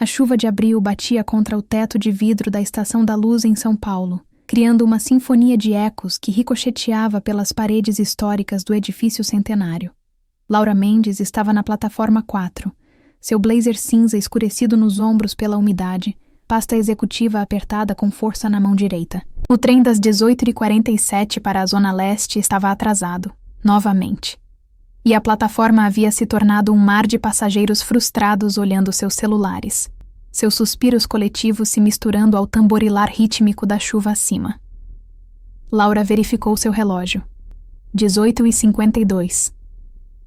A chuva de abril batia contra o teto de vidro da Estação da Luz em São Paulo, criando uma sinfonia de ecos que ricocheteava pelas paredes históricas do edifício centenário. Laura Mendes estava na plataforma 4, seu blazer cinza escurecido nos ombros pela umidade, pasta executiva apertada com força na mão direita. O trem das 18h47 para a Zona Leste estava atrasado, novamente. E a plataforma havia se tornado um mar de passageiros frustrados olhando seus celulares, seus suspiros coletivos se misturando ao tamborilar rítmico da chuva acima. Laura verificou seu relógio. 18h52.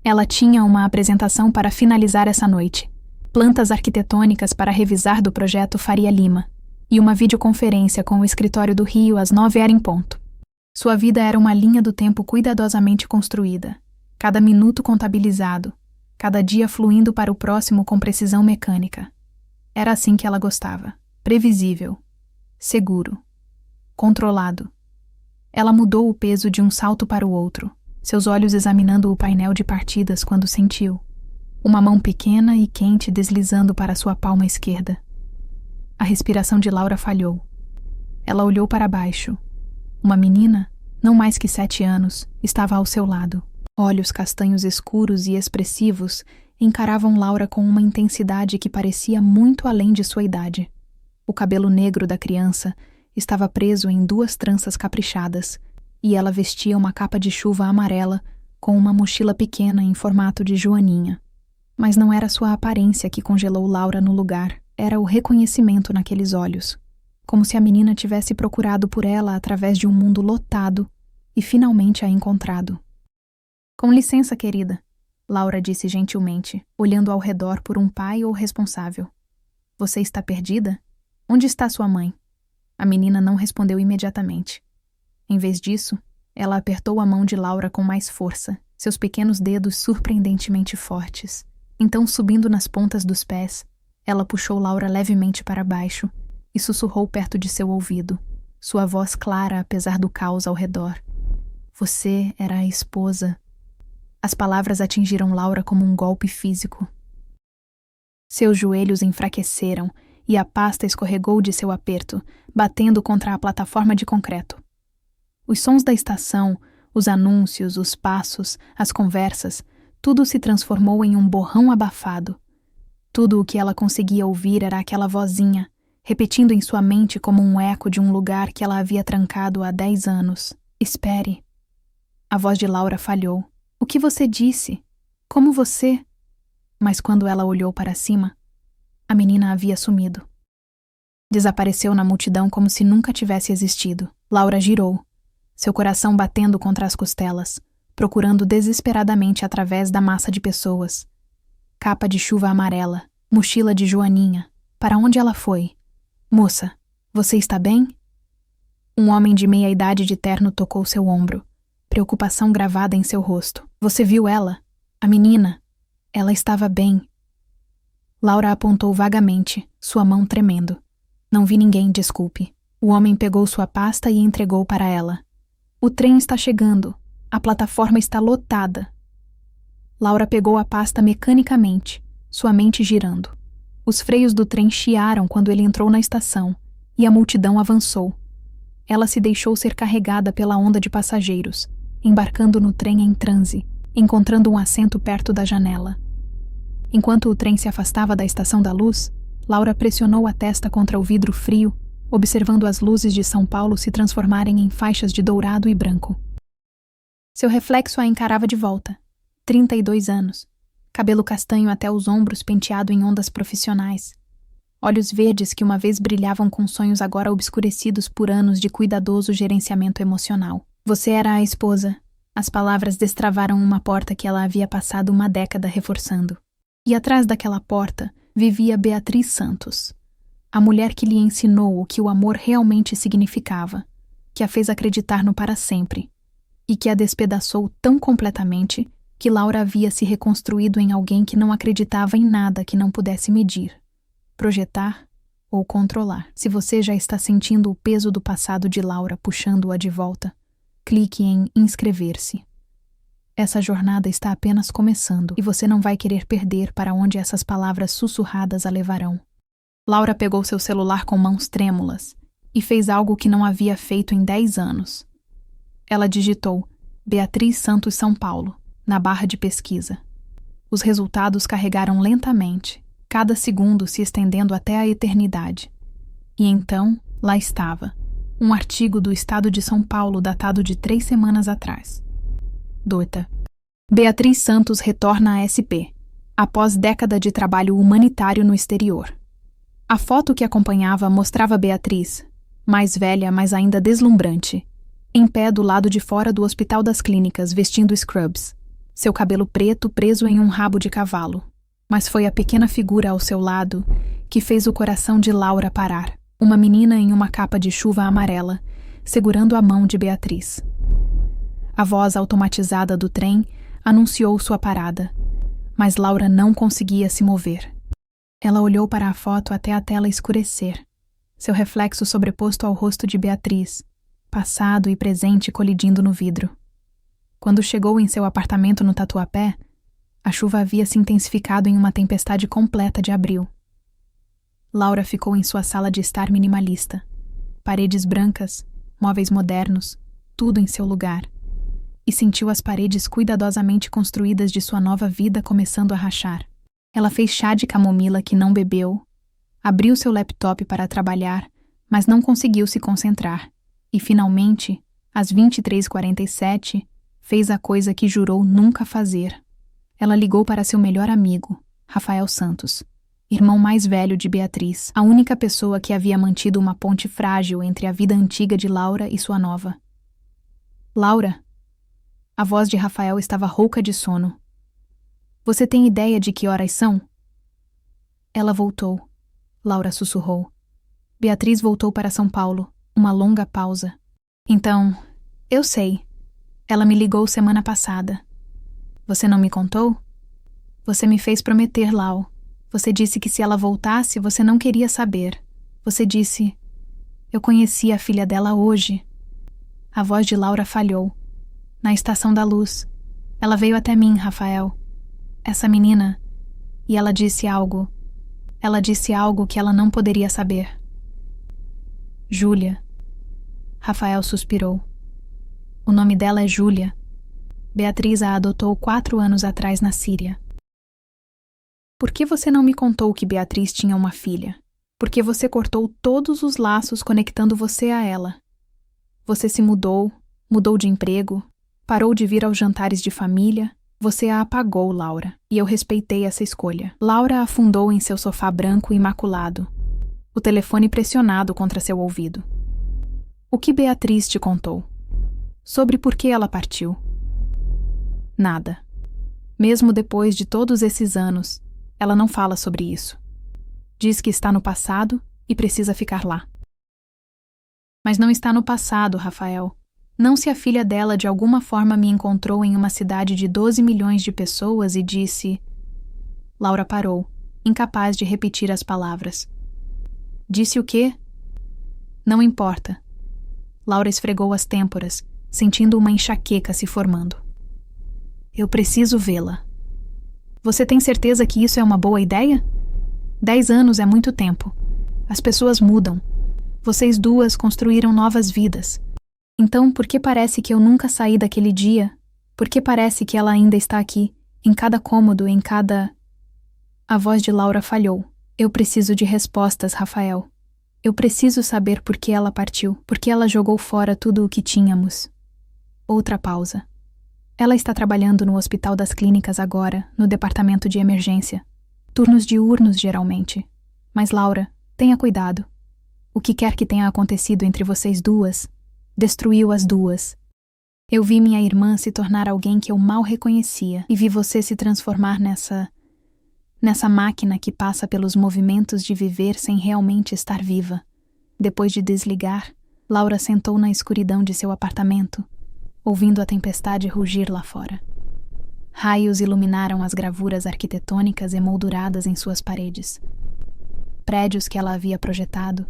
Ela tinha uma apresentação para finalizar essa noite, plantas arquitetônicas para revisar do projeto Faria Lima, e uma videoconferência com o escritório do Rio às 9 era em ponto. Sua vida era uma linha do tempo cuidadosamente construída, cada minuto contabilizado, cada dia fluindo para o próximo com precisão mecânica. Era assim que ela gostava, previsível, seguro, controlado. Ela mudou o peso de um salto para o outro, seus olhos examinando o painel de partidas quando sentiu uma mão pequena e quente deslizando para sua palma esquerda. A respiração de Laura falhou. Ela olhou para baixo. Uma menina, não mais que 7 anos, estava ao seu lado. Olhos castanhos escuros e expressivos encaravam Laura com uma intensidade que parecia muito além de sua idade. O cabelo negro da criança estava preso em 2 tranças caprichadas, e ela vestia uma capa de chuva amarela com uma mochila pequena em formato de joaninha. Mas não era sua aparência que congelou Laura no lugar, era o reconhecimento naqueles olhos, como se a menina tivesse procurado por ela através de um mundo lotado e finalmente a encontrado. Com licença, querida, Laura disse gentilmente, olhando ao redor por um pai ou responsável. Você está perdida? Onde está sua mãe? A menina não respondeu imediatamente. Em vez disso, ela apertou a mão de Laura com mais força, seus pequenos dedos surpreendentemente fortes. Então, subindo nas pontas dos pés, ela puxou Laura levemente para baixo e sussurrou perto de seu ouvido, sua voz clara apesar do caos ao redor. Você era a esposa. As palavras atingiram Laura como um golpe físico. Seus joelhos enfraqueceram e a pasta escorregou de seu aperto, batendo contra a plataforma de concreto. Os sons da estação, os anúncios, os passos, as conversas, tudo se transformou em um borrão abafado. Tudo o que ela conseguia ouvir era aquela vozinha, repetindo em sua mente como um eco de um lugar que ela havia trancado há 10 anos. Espere. A voz de Laura falhou. O que você disse? Como você? Mas quando ela olhou para cima, a menina havia sumido. Desapareceu na multidão como se nunca tivesse existido. Laura girou, seu coração batendo contra as costelas, procurando desesperadamente através da massa de pessoas. Capa de chuva amarela, mochila de joaninha. Para onde ela foi? Moça, você está bem? Um homem de meia-idade de terno tocou seu ombro, preocupação gravada em seu rosto. Você viu ela? A menina? Ela estava bem. Laura apontou vagamente, sua mão tremendo. Não vi ninguém, desculpe. O homem pegou sua pasta e entregou para ela. O trem está chegando. A plataforma está lotada. Laura pegou a pasta mecanicamente, sua mente girando. Os freios do trem chiaram quando ele entrou na estação, e a multidão avançou. Ela se deixou ser carregada pela onda de passageiros, embarcando no trem em transe, encontrando um assento perto da janela. Enquanto o trem se afastava da Estação da Luz, Laura pressionou a testa contra o vidro frio, observando as luzes de São Paulo se transformarem em faixas de dourado e branco. Seu reflexo a encarava de volta. 32 anos. Cabelo castanho até os ombros penteado em ondas profissionais. Olhos verdes que uma vez brilhavam com sonhos agora obscurecidos por anos de cuidadoso gerenciamento emocional. Você era a esposa. As palavras destravaram uma porta que ela havia passado uma década reforçando. E atrás daquela porta vivia Beatriz Santos, a mulher que lhe ensinou o que o amor realmente significava, que a fez acreditar no para sempre, e que a despedaçou tão completamente que Laura havia se reconstruído em alguém que não acreditava em nada que não pudesse medir, projetar ou controlar. Se você já está sentindo o peso do passado de Laura puxando-a de volta, clique em inscrever-se. Essa jornada está apenas começando e você não vai querer perder para onde essas palavras sussurradas a levarão. Laura pegou seu celular com mãos trêmulas e fez algo que não havia feito em 10 anos. Ela digitou Beatriz Santos São Paulo na barra de pesquisa. Os resultados carregaram lentamente, cada segundo se estendendo até a eternidade. E então, lá estava, um artigo do Estado de São Paulo datado de 3 semanas atrás. Dota. Beatriz Santos retorna à SP, após década de trabalho humanitário no exterior. A foto que acompanhava mostrava Beatriz, mais velha, mas ainda deslumbrante, em pé do lado de fora do Hospital das Clínicas, vestindo scrubs, seu cabelo preto preso em um rabo de cavalo. Mas foi a pequena figura ao seu lado que fez o coração de Laura parar, uma menina em uma capa de chuva amarela, segurando a mão de Beatriz. A voz automatizada do trem anunciou sua parada, mas Laura não conseguia se mover. Ela olhou para a foto até a tela escurecer, seu reflexo sobreposto ao rosto de Beatriz, passado e presente colidindo no vidro. Quando chegou em seu apartamento no Tatuapé, a chuva havia se intensificado em uma tempestade completa de abril. Laura ficou em sua sala de estar minimalista. Paredes brancas, móveis modernos, tudo em seu lugar. E sentiu as paredes cuidadosamente construídas de sua nova vida começando a rachar. Ela fez chá de camomila que não bebeu, abriu seu laptop para trabalhar, mas não conseguiu se concentrar. E, finalmente, às 23h47, fez a coisa que jurou nunca fazer. Ela ligou para seu melhor amigo, Rafael Santos, irmão mais velho de Beatriz, a única pessoa que havia mantido uma ponte frágil entre a vida antiga de Laura e sua nova. Laura? A voz de Rafael estava rouca de sono. Você tem ideia de que horas são? Ela voltou. Laura sussurrou. Beatriz voltou para São Paulo. Uma longa pausa. Então, eu sei. Ela me ligou semana passada. Você não me contou? Você me fez prometer, Lau. Você disse que se ela voltasse, você não queria saber. Você disse... Eu conheci a filha dela hoje. A voz de Laura falhou. Na Estação da Luz. Ela veio até mim, Rafael. Essa menina. E ela disse algo. Ela disse algo que ela não poderia saber. Júlia. Rafael suspirou. O nome dela é Júlia. Beatriz a adotou 4 anos atrás na Síria. Por que você não me contou que Beatriz tinha uma filha? Porque você cortou todos os laços conectando você a ela. Você se mudou de emprego, parou de vir aos jantares de família. Você a apagou, Laura, e eu respeitei essa escolha. Laura afundou em seu sofá branco imaculado, o telefone pressionado contra seu ouvido. O que Beatriz te contou? Sobre por que ela partiu? Nada. Mesmo depois de todos esses anos, ela não fala sobre isso. Diz que está no passado e precisa ficar lá. Mas não está no passado, Rafael. Não se a filha dela de alguma forma me encontrou em uma cidade de 12 milhões de pessoas e disse... Laura parou, incapaz de repetir as palavras. Disse o quê? Não importa. Laura esfregou as têmporas, sentindo uma enxaqueca se formando. Eu preciso vê-la. Você tem certeza que isso é uma boa ideia? 10 anos é muito tempo. As pessoas mudam. Vocês duas construíram novas vidas. Então, por que parece que eu nunca saí daquele dia? Por que parece que ela ainda está aqui, em cada cômodo, em cada... A voz de Laura falhou. Eu preciso de respostas, Rafael. Eu preciso saber por que ela partiu, por que ela jogou fora tudo o que tínhamos. Outra pausa. Ela está trabalhando no Hospital das Clínicas agora, no departamento de emergência. Turnos diurnos, geralmente. Mas, Laura, tenha cuidado. O que quer que tenha acontecido entre vocês duas, destruiu as duas. Eu vi minha irmã se tornar alguém que eu mal reconhecia e vi você se transformar nessa máquina que passa pelos movimentos de viver sem realmente estar viva. Depois de desligar, Laura sentou na escuridão de seu apartamento, ouvindo a tempestade rugir lá fora. Raios iluminaram as gravuras arquitetônicas emolduradas em suas paredes. Prédios que ela havia projetado,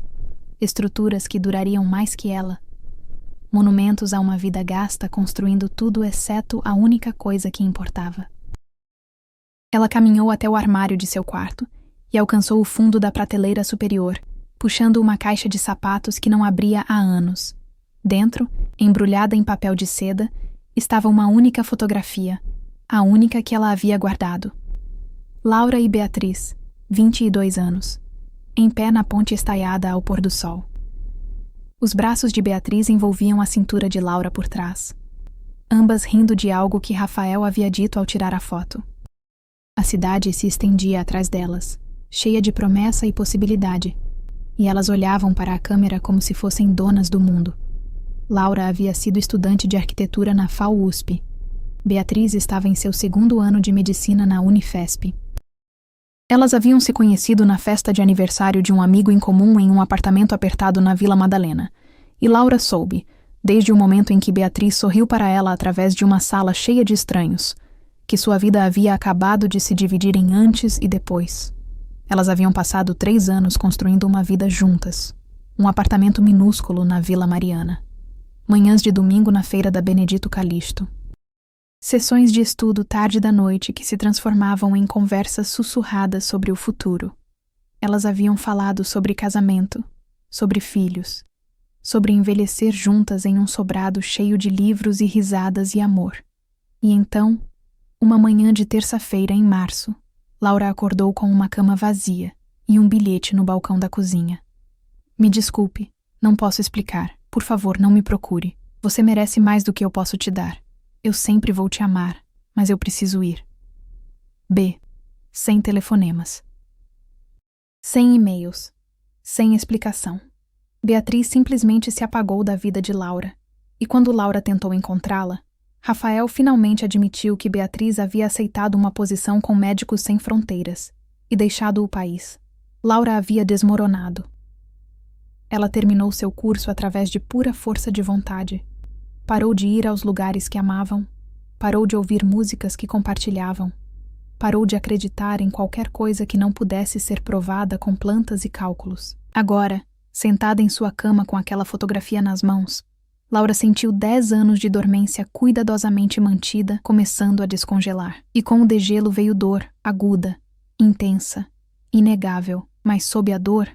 estruturas que durariam mais que ela, monumentos a uma vida gasta construindo tudo exceto a única coisa que importava. Ela caminhou até o armário de seu quarto e alcançou o fundo da prateleira superior, puxando uma caixa de sapatos que não abria há anos. Dentro, embrulhada em papel de seda, estava uma única fotografia, a única que ela havia guardado. Laura e Beatriz, 22 anos, em pé na ponte estaiada ao pôr do sol. Os braços de Beatriz envolviam a cintura de Laura por trás, ambas rindo de algo que Rafael havia dito ao tirar a foto. A cidade se estendia atrás delas, cheia de promessa e possibilidade, e elas olhavam para a câmera como se fossem donas do mundo. Laura havia sido estudante de arquitetura na FAU-USP. Beatriz estava em seu 2º ano de medicina na Unifesp. Elas haviam se conhecido na festa de aniversário de um amigo em comum em um apartamento apertado na Vila Madalena, e Laura soube, desde o momento em que Beatriz sorriu para ela através de uma sala cheia de estranhos, que sua vida havia acabado de se dividir em antes e depois. Elas haviam passado 3 anos construindo uma vida juntas, um apartamento minúsculo na Vila Mariana. Manhãs de domingo na feira da Benedito Calixto. Sessões de estudo tarde da noite que se transformavam em conversas sussurradas sobre o futuro. Elas haviam falado sobre casamento, sobre filhos, sobre envelhecer juntas em um sobrado cheio de livros e risadas e amor. E então, uma manhã de terça-feira em março, Laura acordou com uma cama vazia e um bilhete no balcão da cozinha. Me desculpe, não posso explicar. Por favor, não me procure. Você merece mais do que eu posso te dar. Eu sempre vou te amar, mas eu preciso ir. B. Sem telefonemas. Sem e-mails. Sem explicação. Beatriz simplesmente se apagou da vida de Laura. E quando Laura tentou encontrá-la, Rafael finalmente admitiu que Beatriz havia aceitado uma posição com Médicos Sem Fronteiras e deixado o país. Laura havia desmoronado. Ela terminou seu curso através de pura força de vontade. Parou de ir aos lugares que amavam, parou de ouvir músicas que compartilhavam, parou de acreditar em qualquer coisa que não pudesse ser provada com plantas e cálculos. Agora, sentada em sua cama com aquela fotografia nas mãos, Laura sentiu 10 anos de dormência cuidadosamente mantida começando a descongelar. E com o degelo veio dor, aguda, intensa, inegável, mas sob a dor,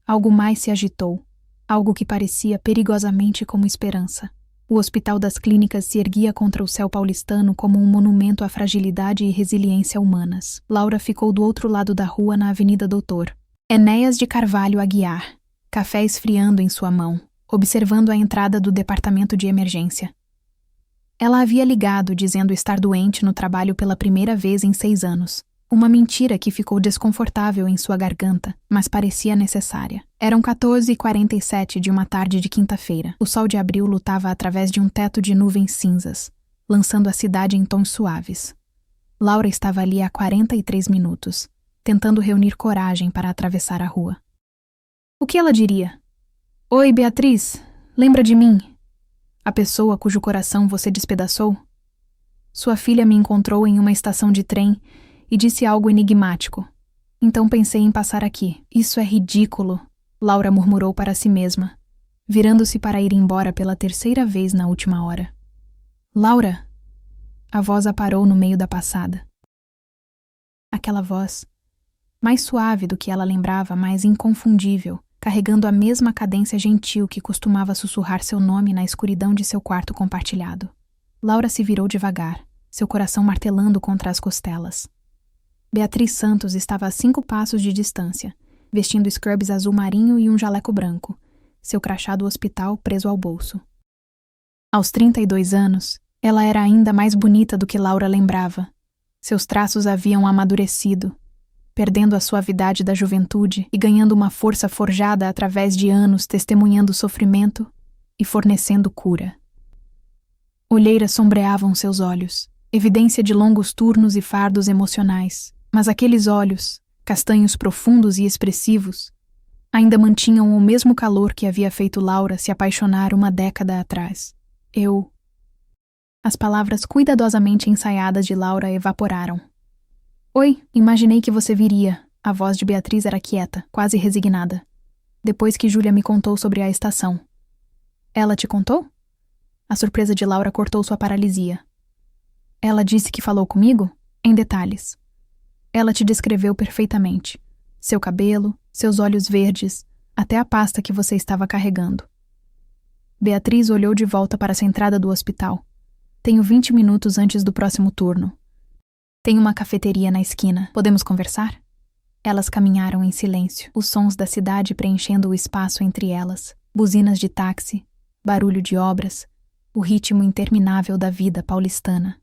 algo mais se agitou, algo que parecia perigosamente como esperança. O Hospital das Clínicas se erguia contra o céu paulistano como um monumento à fragilidade e resiliência humanas. Laura ficou do outro lado da rua na Avenida Doutor Enéas de Carvalho Aguiar, café esfriando em sua mão, observando a entrada do departamento de emergência. Ela havia ligado dizendo estar doente no trabalho pela primeira vez em 6 anos. Uma mentira que ficou desconfortável em sua garganta, mas parecia necessária. Eram 14h47 de uma tarde de quinta-feira. O sol de abril lutava através de um teto de nuvens cinzas, lançando a cidade em tons suaves. Laura estava ali há 43 minutos, tentando reunir coragem para atravessar a rua. O que ela diria? Oi, Beatriz, lembra de mim? A pessoa cujo coração você despedaçou? Sua filha me encontrou em uma estação de trem e disse algo enigmático. Então pensei em passar aqui. Isso é ridículo, Laura murmurou para si mesma, virando-se para ir embora pela 3ª vez na última hora. Laura! A voz a parou no meio da passada. Aquela voz, mais suave do que ela lembrava, mas inconfundível, carregando a mesma cadência gentil que costumava sussurrar seu nome na escuridão de seu quarto compartilhado. Laura se virou devagar, seu coração martelando contra as costelas. Beatriz Santos estava a 5 passos de distância, vestindo scrubs azul marinho e um jaleco branco, seu crachá do hospital preso ao bolso. Aos 32 anos, ela era ainda mais bonita do que Laura lembrava. Seus traços haviam amadurecido, perdendo a suavidade da juventude e ganhando uma força forjada através de anos testemunhando sofrimento e fornecendo cura. Olheiras sombreavam seus olhos, evidência de longos turnos e fardos emocionais, mas aqueles olhos, castanhos profundos e expressivos, ainda mantinham o mesmo calor que havia feito Laura se apaixonar uma década atrás. As palavras cuidadosamente ensaiadas de Laura evaporaram. Oi, imaginei que você viria. A voz de Beatriz era quieta, quase resignada. Depois que Júlia me contou sobre a estação. Ela te contou? A surpresa de Laura cortou sua paralisia. Ela disse que falou comigo? Em detalhes. Ela te descreveu perfeitamente. Seu cabelo, seus olhos verdes, até a pasta que você estava carregando. Beatriz olhou de volta para a entrada do hospital. Tenho 20 minutos antes do próximo turno. Tem uma cafeteria na esquina. Podemos conversar? Elas caminharam em silêncio, os sons da cidade preenchendo o espaço entre elas. Buzinas de táxi, barulho de obras, o ritmo interminável da vida paulistana.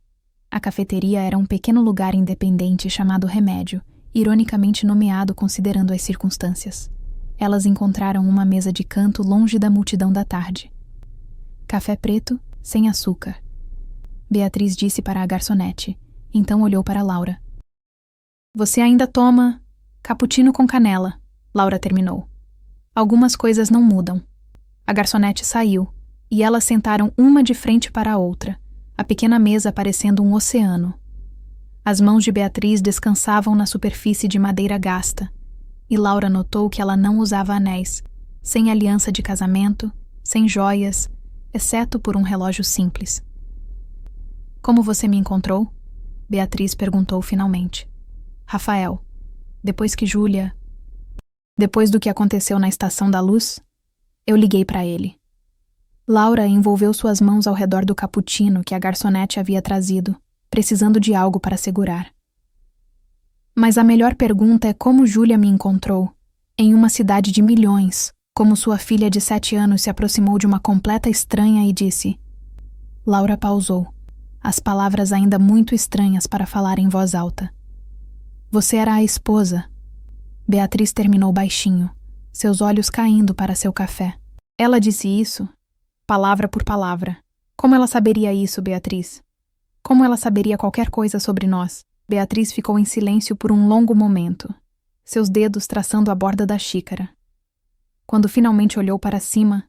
A cafeteria era um pequeno lugar independente chamado Remédio, ironicamente nomeado considerando as circunstâncias. Elas encontraram uma mesa de canto longe da multidão da tarde. Café preto, sem açúcar. Beatriz disse para a garçonete, então olhou para Laura. Você ainda toma cappuccino com canela, Laura terminou. Algumas coisas não mudam. A garçonete saiu, e elas sentaram uma de frente para a outra, a pequena mesa parecendo um oceano. As mãos de Beatriz descansavam na superfície de madeira gasta, e Laura notou que ela não usava anéis, sem aliança de casamento, sem joias, exceto por um relógio simples. Como você me encontrou? Beatriz perguntou finalmente. Rafael, depois do que aconteceu na Estação da Luz, eu liguei para ele. Laura envolveu suas mãos ao redor do cappuccino que a garçonete havia trazido, precisando de algo para segurar. Mas a melhor pergunta é como Júlia me encontrou, em uma cidade de milhões, como sua filha de 7 anos se aproximou de uma completa estranha e disse... Laura pausou, as palavras ainda muito estranhas para falar em voz alta. Você era a esposa. Beatriz terminou baixinho, seus olhos caindo para seu café. Ela disse isso, palavra por palavra. Como ela saberia isso, Beatriz? Como ela saberia qualquer coisa sobre nós? Beatriz ficou em silêncio por um longo momento, seus dedos traçando a borda da xícara. Quando finalmente olhou para cima,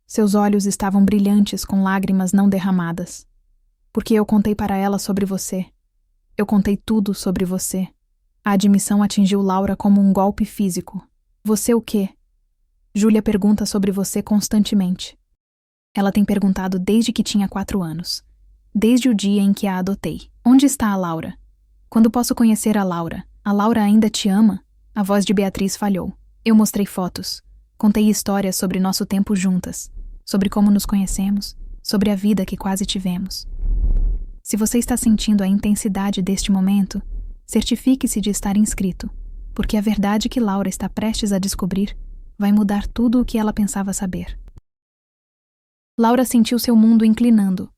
seus olhos estavam brilhantes com lágrimas não derramadas. Porque eu contei para ela sobre você. Eu contei tudo sobre você. A admissão atingiu Laura como um golpe físico. Você o quê? Júlia pergunta sobre você constantemente. Ela tem perguntado desde que tinha 4 anos. Desde o dia em que a adotei. Onde está a Laura? Quando posso conhecer a Laura? A Laura ainda te ama? A voz de Beatriz falhou. Eu mostrei fotos. Contei histórias sobre nosso tempo juntas. Sobre como nos conhecemos. Sobre a vida que quase tivemos. Se você está sentindo a intensidade deste momento, certifique-se de estar inscrito, porque a verdade que Laura está prestes a descobrir vai mudar tudo o que ela pensava saber. Laura sentiu seu mundo inclinando.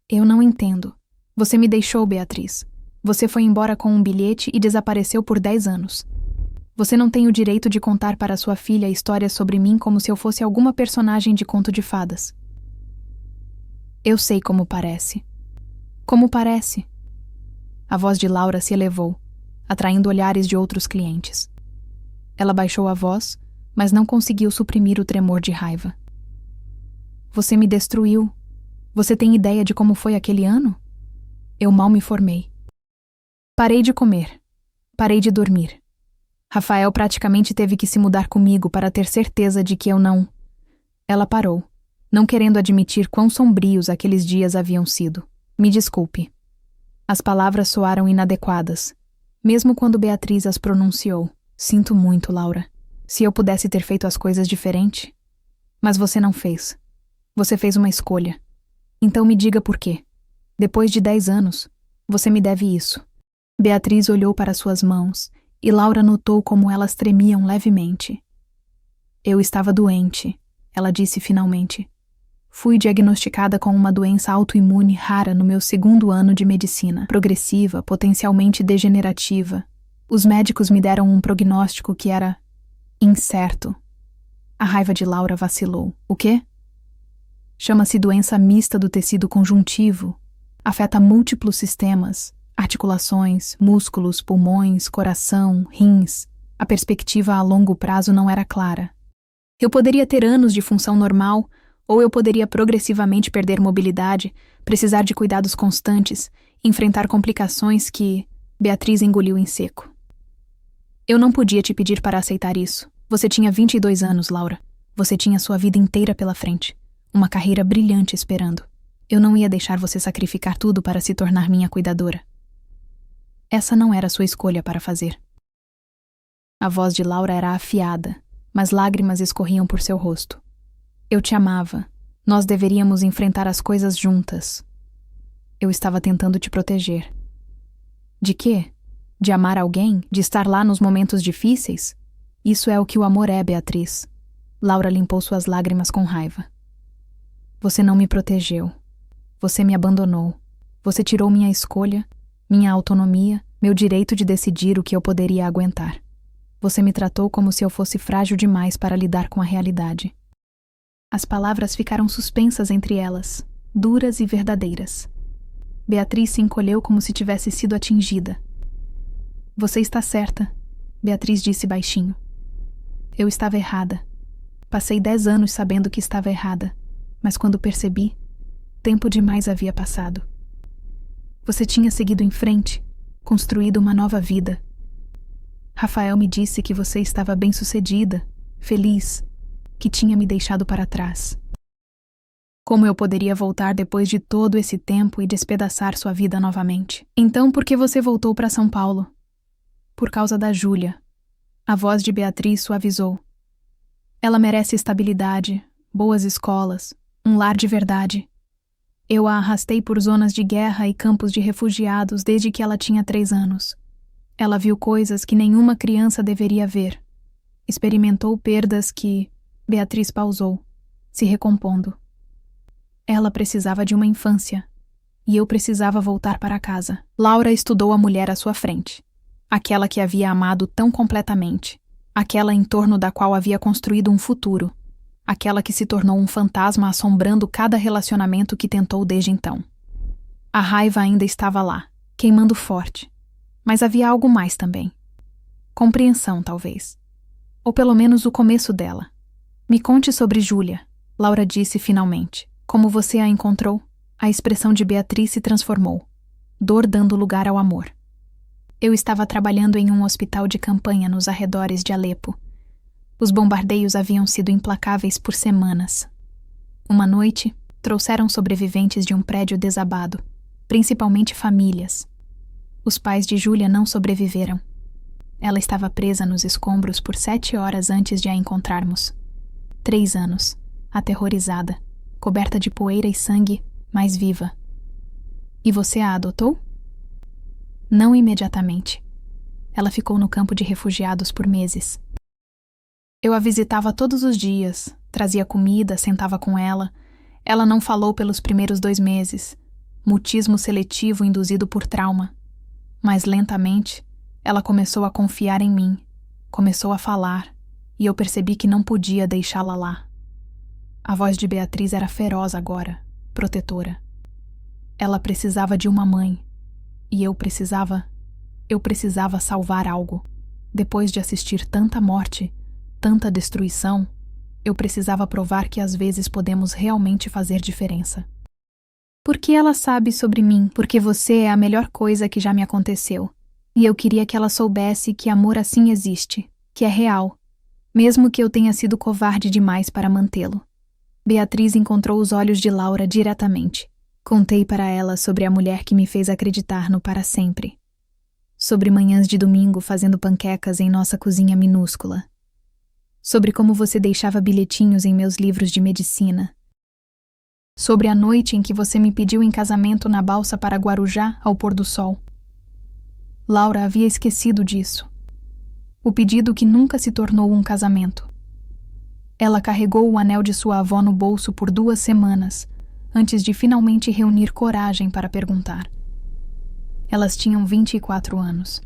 Eu não entendo. Você me deixou, Beatriz. Você foi embora com um bilhete e desapareceu por 10 anos. Você não tem o direito de contar para sua filha histórias sobre mim como se eu fosse alguma personagem de conto de fadas. Eu sei como parece. Como parece? A voz de Laura se elevou, atraindo olhares de outros clientes. Ela baixou a voz, mas não conseguiu suprimir o tremor de raiva. Você me destruiu. Você tem ideia de como foi aquele ano? Eu mal me formei. Parei de comer. Parei de dormir. Rafael praticamente teve que se mudar comigo para ter certeza de que eu não... Ela parou, não querendo admitir quão sombrios aqueles dias haviam sido. Me desculpe. As palavras soaram inadequadas, mesmo quando Beatriz as pronunciou. Sinto muito, Laura. Se eu pudesse ter feito as coisas diferente. Mas você não fez. Você fez uma escolha. Então me diga por quê. Depois de 10 anos, você me deve isso. Beatriz olhou para suas mãos e Laura notou como elas tremiam levemente. Eu estava doente, ela disse finalmente. Fui diagnosticada com uma doença autoimune rara no meu 2º ano de medicina, progressiva, potencialmente degenerativa. Os médicos me deram um prognóstico que era incerto. A raiva de Laura vacilou. O quê? Chama-se doença mista do tecido conjuntivo. Afeta múltiplos sistemas, articulações, músculos, pulmões, coração, rins. A perspectiva a longo prazo não era clara. Eu poderia ter anos de função normal, ou eu poderia progressivamente perder mobilidade, precisar de cuidados constantes, enfrentar complicações que Beatriz engoliu em seco. Eu não podia te pedir para aceitar isso. Você tinha 22 anos, Laura. Você tinha sua vida inteira pela frente. Uma carreira brilhante esperando. Eu não ia deixar você sacrificar tudo para se tornar minha cuidadora. Essa não era sua escolha para fazer. A voz de Laura era afiada, mas lágrimas escorriam por seu rosto. Eu te amava. Nós deveríamos enfrentar as coisas juntas. Eu estava tentando te proteger. De quê? De amar alguém? De estar lá nos momentos difíceis? Isso é o que o amor é, Beatriz. Laura limpou suas lágrimas com raiva. Você não me protegeu. Você me abandonou. Você tirou minha escolha, minha autonomia, meu direito de decidir o que eu poderia aguentar. Você me tratou como se eu fosse frágil demais para lidar com a realidade. As palavras ficaram suspensas entre elas, duras e verdadeiras. Beatriz se encolheu como se tivesse sido atingida. Você está certa, Beatriz disse baixinho. Eu estava errada. Passei 10 anos sabendo que estava errada, mas quando percebi, tempo demais havia passado. Você tinha seguido em frente, construído uma nova vida. Rafael me disse que você estava bem-sucedida, feliz, que tinha me deixado para trás. Como eu poderia voltar depois de todo esse tempo e despedaçar sua vida novamente? Então, por que você voltou para São Paulo? Por causa da Júlia. A voz de Beatriz suavizou. Ela merece estabilidade, boas escolas, um lar de verdade. Eu a arrastei por zonas de guerra e campos de refugiados desde que ela tinha 3 anos. Ela viu coisas que nenhuma criança deveria ver. Experimentou perdas que... Beatriz pausou, se recompondo. Ela precisava de uma infância, e eu precisava voltar para casa. Laura estudou a mulher à sua frente, aquela que havia amado tão completamente, aquela em torno da qual havia construído um futuro, aquela que se tornou um fantasma assombrando cada relacionamento que tentou desde então. A raiva ainda estava lá, queimando forte, mas havia algo mais também. Compreensão, talvez. Ou pelo menos o começo dela. Me conte sobre Júlia, Laura disse finalmente. Como você a encontrou? A expressão de Beatriz se transformou, dor dando lugar ao amor. Eu estava trabalhando em um hospital de campanha nos arredores de Alepo. Os bombardeios haviam sido implacáveis por semanas. Uma noite, trouxeram sobreviventes de um prédio desabado, principalmente famílias. Os pais de Júlia não sobreviveram. Ela estava presa nos escombros por 7 horas antes de a encontrarmos. 3 anos, aterrorizada, coberta de poeira e sangue, mas viva. E você a adotou? Não imediatamente. Ela ficou no campo de refugiados por meses. Eu a visitava todos os dias, trazia comida, sentava com ela. Ela não falou pelos primeiros 2 meses. Mutismo seletivo induzido por trauma. Mas lentamente, ela começou a confiar em mim, começou a falar, e eu percebi que não podia deixá-la lá. A voz de Beatriz era feroz agora, protetora. Ela precisava de uma mãe, e eu precisava salvar algo. Depois de assistir tanta morte, tanta destruição, eu precisava provar que às vezes podemos realmente fazer diferença. Por que ela sabe sobre mim? Porque você é a melhor coisa que já me aconteceu. E eu queria que ela soubesse que amor assim existe, que é real, mesmo que eu tenha sido covarde demais para mantê-lo. Beatriz encontrou os olhos de Laura diretamente. Contei para ela sobre a mulher que me fez acreditar no para sempre. Sobre manhãs de domingo fazendo panquecas em nossa cozinha minúscula. Sobre como você deixava bilhetinhos em meus livros de medicina. Sobre a noite em que você me pediu em casamento na balsa para Guarujá ao pôr do sol. Laura havia esquecido disso. O pedido que nunca se tornou um casamento. Ela carregou o anel de sua avó no bolso por 2 semanas, antes de finalmente reunir coragem para perguntar. Elas tinham 24 anos,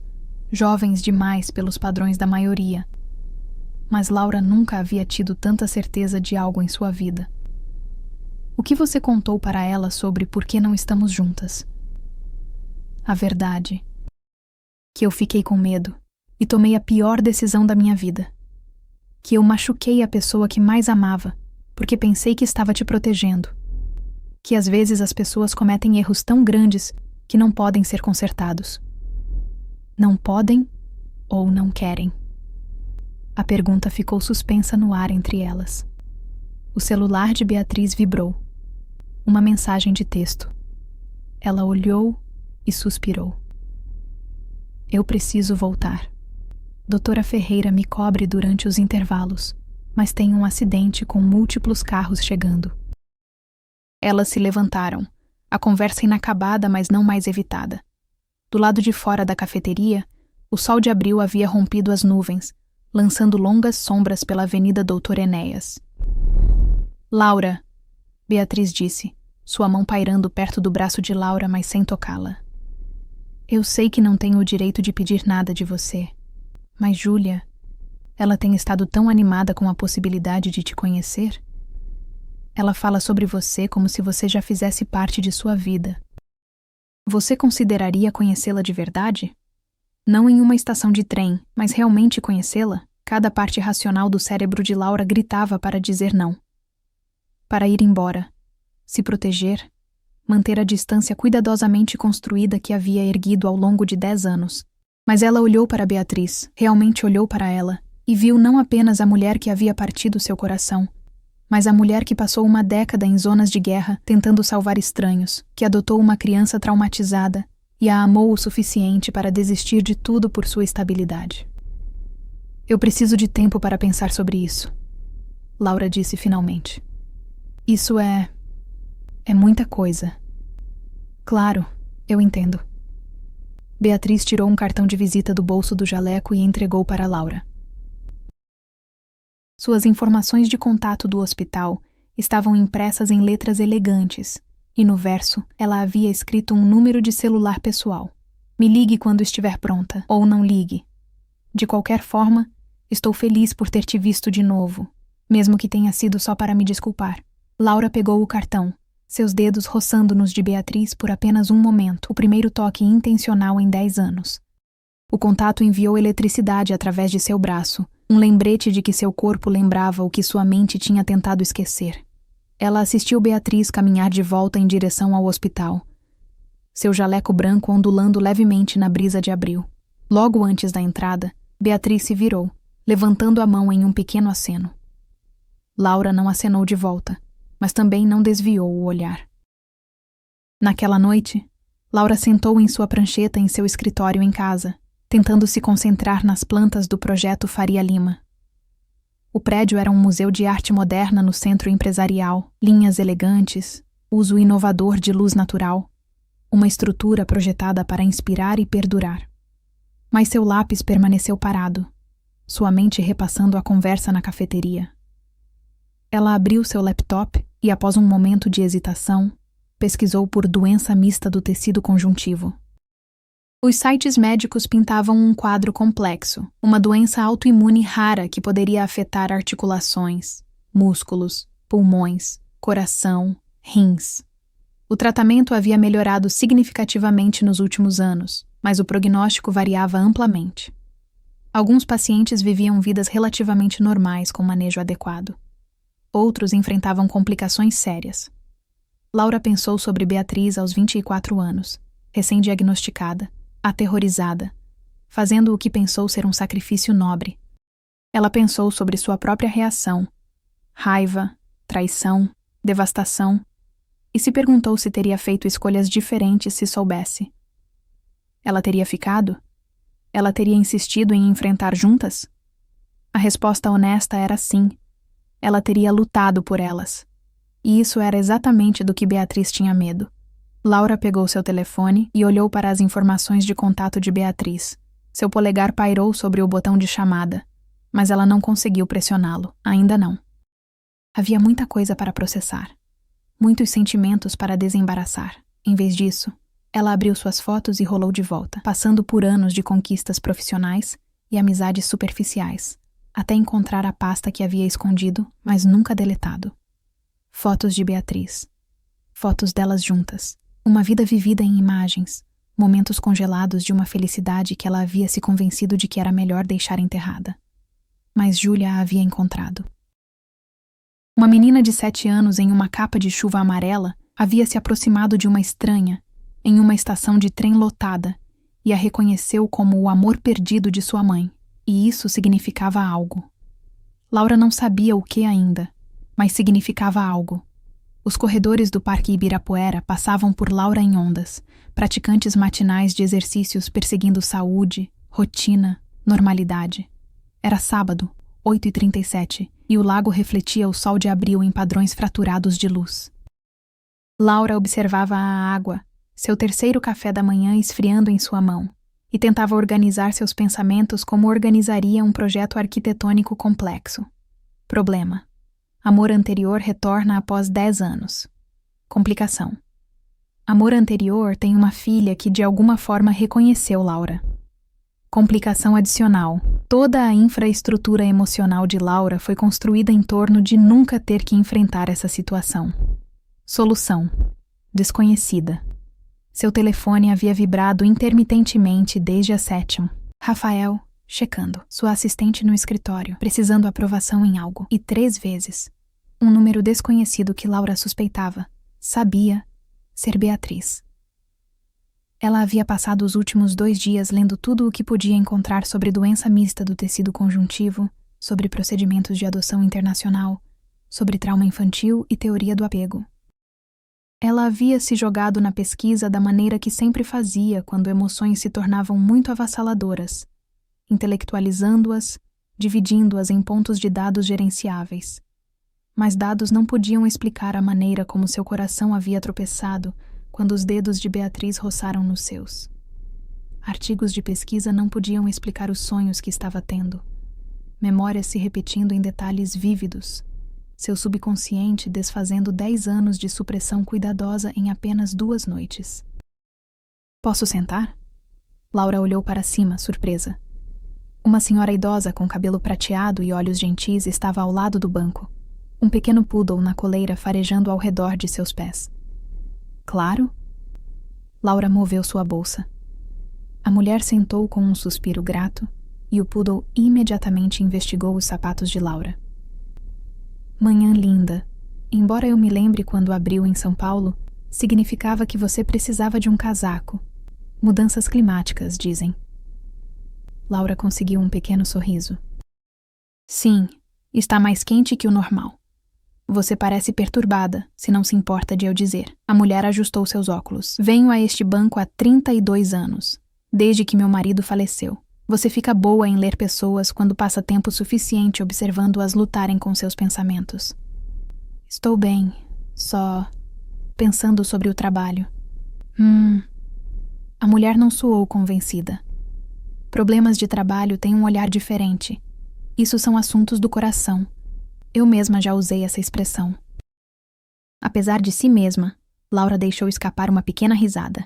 jovens demais pelos padrões da maioria. Mas Laura nunca havia tido tanta certeza de algo em sua vida. O que você contou para ela sobre por que não estamos juntas? A verdade. Que eu fiquei com medo e tomei a pior decisão da minha vida. Que eu machuquei a pessoa que mais amava, porque pensei que estava te protegendo. Que às vezes as pessoas cometem erros tão grandes que não podem ser consertados. Não podem ou não querem. A pergunta ficou suspensa no ar entre elas. O celular de Beatriz vibrou. Uma mensagem de texto. Ela olhou e suspirou. Eu preciso voltar. Doutora Ferreira me cobre durante os intervalos, mas tem um acidente com múltiplos carros chegando. Elas se levantaram, a conversa inacabada, mas não mais evitada. Do lado de fora da cafeteria, o sol de abril havia rompido as nuvens, lançando longas sombras pela Avenida Doutor Enéas. Laura, Beatriz disse, sua mão pairando perto do braço de Laura, mas sem tocá-la. Eu sei que não tenho o direito de pedir nada de você, mas Júlia, ela tem estado tão animada com a possibilidade de te conhecer. Ela fala sobre você como se você já fizesse parte de sua vida. Você consideraria conhecê-la de verdade? Não em uma estação de trem, mas realmente conhecê-la? Cada parte racional do cérebro de Laura gritava para dizer não. Para ir embora, se proteger, manter a distância cuidadosamente construída que havia erguido ao longo de 10 anos. Mas ela olhou para Beatriz, realmente olhou para ela, e viu não apenas a mulher que havia partido seu coração, mas a mulher que passou uma década em zonas de guerra tentando salvar estranhos, que adotou uma criança traumatizada e a amou o suficiente para desistir de tudo por sua estabilidade. Eu preciso de tempo para pensar sobre isso, Laura disse finalmente. Isso é muita coisa. Claro, eu entendo. Beatriz tirou um cartão de visita do bolso do jaleco e entregou para Laura. Suas informações de contato do hospital estavam impressas em letras elegantes, e no verso ela havia escrito um número de celular pessoal. Me ligue quando estiver pronta, ou não ligue. De qualquer forma, estou feliz por ter te visto de novo, mesmo que tenha sido só para me desculpar. Laura pegou o cartão, seus dedos roçando nos de Beatriz por apenas um momento, o primeiro toque intencional em 10 anos. O contato enviou eletricidade através de seu braço, um lembrete de que seu corpo lembrava o que sua mente tinha tentado esquecer. Ela assistiu Beatriz caminhar de volta em direção ao hospital, seu jaleco branco ondulando levemente na brisa de abril. Logo antes da entrada, Beatriz se virou, levantando a mão em um pequeno aceno. Laura não acenou de volta, mas também não desviou o olhar. Naquela noite, Laura sentou em sua prancheta em seu escritório em casa, tentando se concentrar nas plantas do projeto Faria Lima. O prédio era um museu de arte moderna no centro empresarial, linhas elegantes, uso inovador de luz natural, uma estrutura projetada para inspirar e perdurar. Mas seu lápis permaneceu parado, sua mente repassando a conversa na cafeteria. Ela abriu seu laptop e, após um momento de hesitação, pesquisou por doença mista do tecido conjuntivo. Os sites médicos pintavam um quadro complexo, uma doença autoimune rara que poderia afetar articulações, músculos, pulmões, coração, rins. O tratamento havia melhorado significativamente nos últimos anos, mas o prognóstico variava amplamente. Alguns pacientes viviam vidas relativamente normais com manejo adequado. Outros enfrentavam complicações sérias. Laura pensou sobre Beatriz aos 24 anos, recém-diagnosticada, aterrorizada, fazendo o que pensou ser um sacrifício nobre. Ela pensou sobre sua própria reação, raiva, traição, devastação, e se perguntou se teria feito escolhas diferentes se soubesse. Ela teria ficado? Ela teria insistido em enfrentar juntas? A resposta honesta era sim. Ela teria lutado por elas. E isso era exatamente do que Beatriz tinha medo. Laura pegou seu telefone e olhou para as informações de contato de Beatriz. Seu polegar pairou sobre o botão de chamada, mas ela não conseguiu pressioná-lo, ainda não. Havia muita coisa para processar, muitos sentimentos para desembaraçar. Em vez disso, ela abriu suas fotos e rolou de volta, passando por anos de conquistas profissionais e amizades superficiais, até encontrar a pasta que havia escondido, mas nunca deletado. Fotos de Beatriz. Fotos delas juntas. Uma vida vivida em imagens, momentos congelados de uma felicidade que ela havia se convencido de que era melhor deixar enterrada. Mas Júlia a havia encontrado. Uma menina de 7 anos em uma capa de chuva amarela havia se aproximado de uma estranha em uma estação de trem lotada e a reconheceu como o amor perdido de sua mãe, e isso significava algo. Laura não sabia o que ainda, mas significava algo. Os corredores do Parque Ibirapuera passavam por Laura em ondas, praticantes matinais de exercícios perseguindo saúde, rotina, Normalidade. Era sábado, 8h37, e o lago refletia o sol de abril em padrões fraturados de luz. Laura observava a água, seu terceiro café da manhã esfriando em sua mão, e tentava organizar seus pensamentos como organizaria um projeto arquitetônico complexo. Problema. Amor anterior retorna após 10 anos. Complicação. Amor anterior tem uma filha que de alguma forma reconheceu Laura. Complicação adicional. Toda a infraestrutura emocional de Laura foi construída em torno de nunca ter que enfrentar essa situação. Solução. Desconhecida. Seu telefone havia vibrado intermitentemente desde as 7h. Rafael, checando. Sua assistente no escritório, precisando aprovação em algo. E 3 vezes. Um número desconhecido que Laura suspeitava. Sabia ser Beatriz. Ela havia passado os últimos 2 dias lendo tudo o que podia encontrar sobre doença mista do tecido conjuntivo, sobre procedimentos de adoção internacional, sobre trauma infantil e teoria do apego. Ela havia se jogado na pesquisa da maneira que sempre fazia quando emoções se tornavam muito avassaladoras, intelectualizando-as, dividindo-as em pontos de dados gerenciáveis. Mas dados não podiam explicar a maneira como seu coração havia tropeçado quando os dedos de Beatriz roçaram nos seus. Artigos de pesquisa não podiam explicar os sonhos que estava tendo. Memórias se repetindo em detalhes vívidos. Seu subconsciente desfazendo 10 anos de supressão cuidadosa em apenas 2 noites. Posso sentar? Laura olhou para cima, surpresa. Uma senhora idosa com cabelo prateado e olhos gentis estava ao lado do banco. Um pequeno poodle na coleira farejando ao redor de seus pés. Claro? Laura moveu sua bolsa. A mulher sentou com um suspiro grato e o poodle imediatamente investigou os sapatos de Laura. Manhã linda. Embora eu me lembre quando abriu em São Paulo, significava que você precisava de um casaco. Mudanças climáticas, dizem. Laura conseguiu um pequeno sorriso. Sim, está mais quente que o normal. Você parece perturbada, se não se importa de eu dizer. A mulher ajustou seus óculos. Venho a este banco há 32 anos, desde que meu marido faleceu. Você fica boa em ler pessoas quando passa tempo suficiente observando-as lutarem com seus pensamentos. Estou bem, só pensando sobre o trabalho. A mulher não soou convencida. Problemas de trabalho têm um olhar diferente. Isso são assuntos do coração. Eu mesma já usei essa expressão. Apesar de si mesma, Laura deixou escapar uma pequena risada.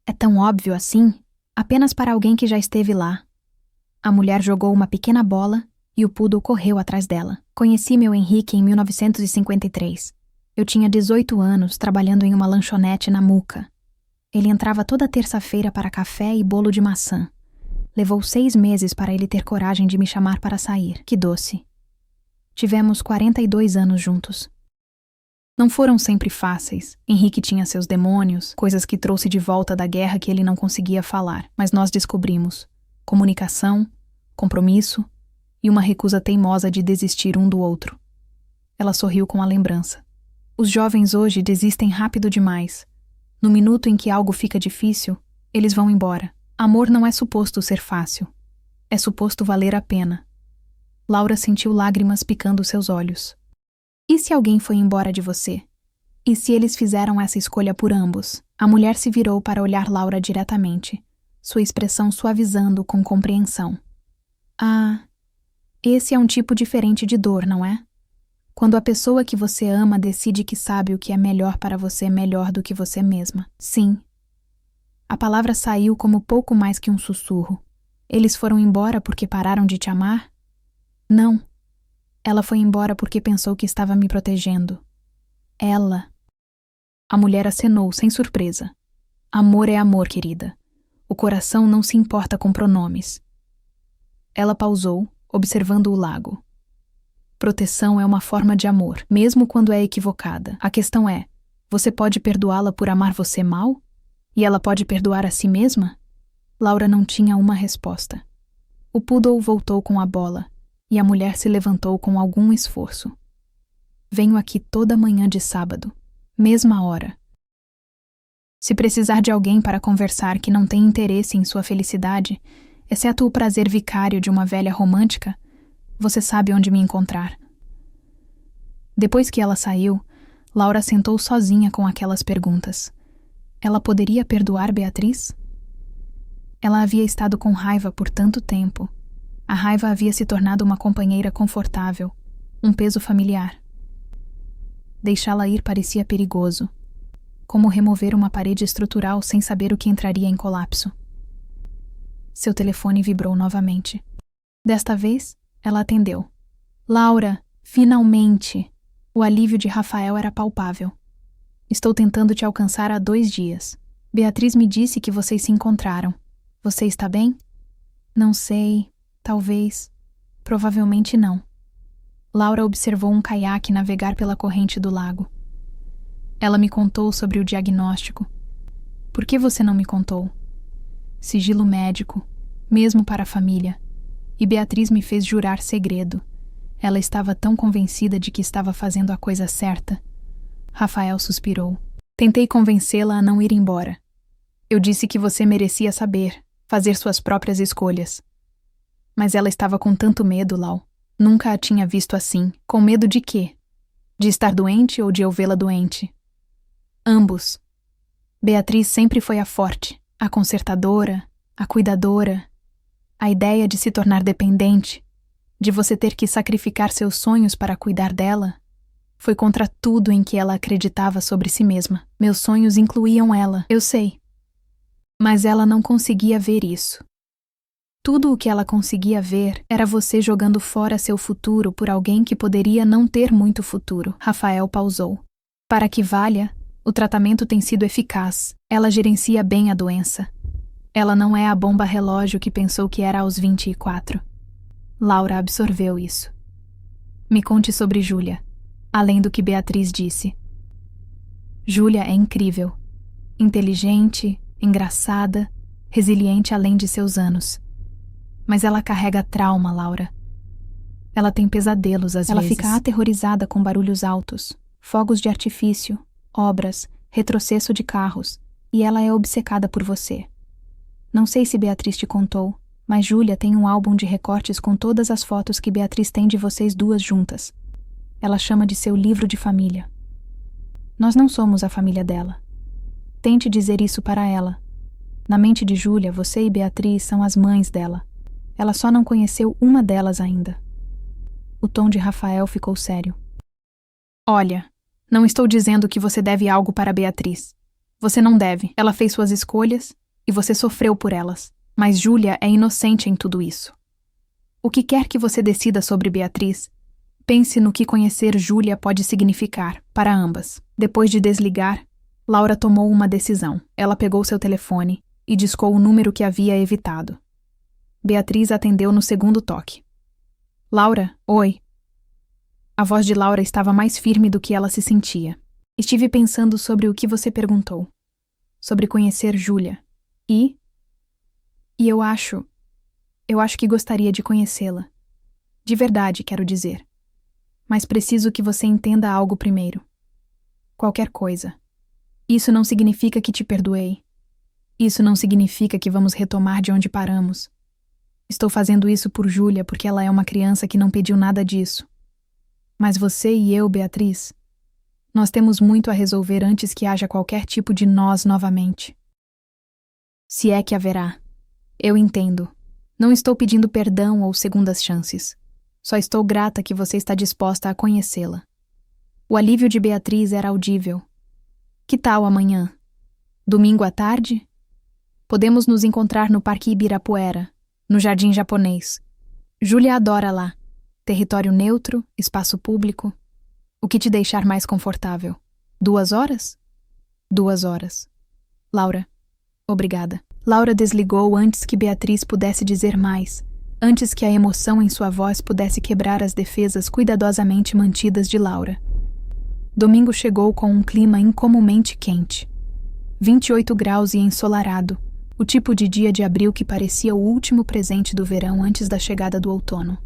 É tão óbvio assim? Apenas para alguém que já esteve lá. A mulher jogou uma pequena bola e o poodle correu atrás dela. Conheci meu Henrique em 1953. Eu tinha 18 anos trabalhando em uma lanchonete na Muca. Ele entrava toda terça-feira para café e bolo de maçã. Levou 6 meses para ele ter coragem de me chamar para sair. Que doce. Tivemos 42 anos juntos. Não foram sempre fáceis. Henrique tinha seus demônios, coisas que trouxe de volta da guerra que ele não conseguia falar, mas nós descobrimos comunicação, compromisso e uma recusa teimosa de desistir um do outro. Ela sorriu com a lembrança. Os jovens hoje desistem rápido demais. No minuto em que algo fica difícil, eles vão embora. Amor não é suposto ser fácil. É suposto valer a pena. Laura sentiu lágrimas picando seus olhos. E se alguém foi embora de você? E se eles fizeram essa escolha por ambos? A mulher se virou para olhar Laura diretamente, sua expressão suavizando com compreensão. Ah, esse é um tipo diferente de dor, não é? Quando a pessoa que você ama decide que sabe o que é melhor para você melhor do que você mesma. Sim. A palavra saiu como pouco mais que um sussurro. Eles foram embora porque pararam de te amar? Não. Ela foi embora porque pensou que estava me protegendo. Ela. A mulher acenou sem surpresa. Amor é amor, querida. O coração não se importa com pronomes. Ela pausou, observando o lago. Proteção é uma forma de amor, mesmo quando é equivocada. A questão é, você pode perdoá-la por amar você mal? E ela pode perdoar a si mesma? Laura não tinha uma resposta. O poodle voltou com a bola, e a mulher se levantou com algum esforço. Venho aqui toda manhã de sábado, mesma hora. Se precisar de alguém para conversar que não tem interesse em sua felicidade, Exceto o prazer vicário de uma velha romântica, você sabe onde me encontrar. Depois que ela saiu, Laura sentou sozinha com aquelas perguntas. Ela poderia perdoar Beatriz? Ela havia estado com raiva por tanto tempo. A raiva havia se tornado uma companheira confortável, um peso familiar. Deixá-la ir parecia perigoso, como remover uma parede estrutural sem saber o que entraria em colapso. Seu telefone vibrou novamente. Desta vez, ela atendeu. Laura, finalmente! O alívio de Rafael era palpável. Estou tentando te alcançar há 2 dias. Beatriz me disse que vocês se encontraram. Você está bem? Não sei. Talvez. Provavelmente não. Laura observou um caiaque navegar pela corrente do lago. Ela me contou sobre o diagnóstico. Por que você não me contou? Sigilo médico, mesmo para a família. E Beatriz me fez jurar segredo. Ela estava tão convencida de que estava fazendo a coisa certa. Rafael suspirou. Tentei convencê-la a não ir embora. Eu disse que você merecia saber, fazer suas próprias escolhas. Mas ela estava com tanto medo, Lau. Nunca a tinha visto assim. Com medo de quê? De estar doente ou de eu vê-la doente? Ambos. Beatriz sempre foi a forte, a consertadora, a cuidadora. A ideia de se tornar dependente, de você ter que sacrificar seus sonhos para cuidar dela, foi contra tudo em que ela acreditava sobre si mesma. Meus sonhos incluíam ela, eu sei. Mas ela não conseguia ver isso. Tudo o que ela conseguia ver era você jogando fora seu futuro por alguém que poderia não ter muito futuro. Rafael pausou. Para que valha, o tratamento tem sido eficaz. Ela gerencia bem a doença. Ela não é a bomba relógio que pensou que era aos 24. Laura absorveu isso. Me conte sobre Júlia, além do que Beatriz disse. Júlia é incrível. Inteligente, engraçada, resiliente além de seus anos. Mas ela carrega trauma, Laura. Ela tem pesadelos às vezes. Ela fica aterrorizada com barulhos altos, fogos de artifício, obras, retrocesso de carros, e ela é obcecada por você. Não sei se Beatriz te contou, mas Júlia tem um álbum de recortes com todas as fotos que Beatriz tem de vocês duas juntas. Ela chama de seu livro de família. Nós não somos a família dela. Tente dizer isso para ela. Na mente de Júlia, você e Beatriz são as mães dela. Ela só não conheceu uma delas ainda. O tom de Rafael ficou sério. Olha, não estou dizendo que você deve algo para Beatriz. Você não deve. Ela fez suas escolhas e você sofreu por elas. Mas Júlia é inocente em tudo isso. O que quer que você decida sobre Beatriz, pense no que conhecer Júlia pode significar para ambas. Depois de desligar, Laura tomou uma decisão. Ela pegou seu telefone e discou o número que havia evitado. Beatriz atendeu no segundo toque. Laura, oi. A voz de Laura estava mais firme do que ela se sentia. Estive pensando sobre o que você perguntou. Sobre conhecer Júlia. E eu acho que gostaria de conhecê-la. De verdade, quero dizer. Mas preciso que você entenda algo primeiro. Qualquer coisa. Isso não significa que te perdoei. Isso não significa que vamos retomar de onde paramos. Estou fazendo isso por Júlia porque ela é uma criança que não pediu nada disso. Mas você e eu, Beatriz, nós temos muito a resolver antes que haja qualquer tipo de nós novamente. Se é que haverá. Eu entendo. Não estou pedindo perdão ou segundas chances. Só estou grata que você está disposta a conhecê-la. O alívio de Beatriz era audível. Que tal amanhã? Domingo à tarde? Podemos nos encontrar no Parque Ibirapuera, no Jardim Japonês. Júlia adora lá. Território neutro, espaço público. O que te deixar mais confortável? 2 horas? 2 horas. Laura, obrigada. Laura desligou antes que Beatriz pudesse dizer mais, antes que a emoção em sua voz pudesse quebrar as defesas cuidadosamente mantidas de Laura. Domingo chegou com um clima incomumente quente. 28 graus e ensolarado, o tipo de dia de abril que parecia o último presente do verão antes da chegada do outono.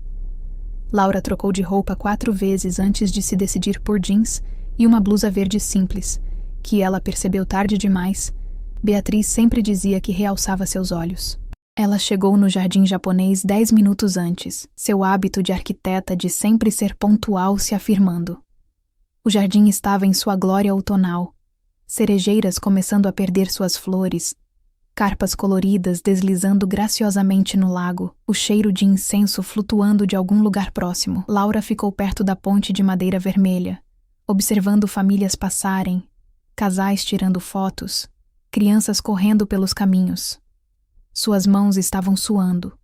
Laura trocou de roupa 4 vezes antes de se decidir por jeans e uma blusa verde simples, que ela percebeu tarde demais. Beatriz sempre dizia que realçava seus olhos. Ela chegou no jardim japonês 10 minutos antes, seu hábito de arquiteta de sempre ser pontual se afirmando. O jardim estava em sua glória outonal, cerejeiras começando a perder suas flores, carpas coloridas deslizando graciosamente no lago, o cheiro de incenso flutuando de algum lugar próximo. Laura ficou perto da ponte de madeira vermelha, observando famílias passarem, casais tirando fotos, crianças correndo pelos caminhos. Suas mãos estavam suando.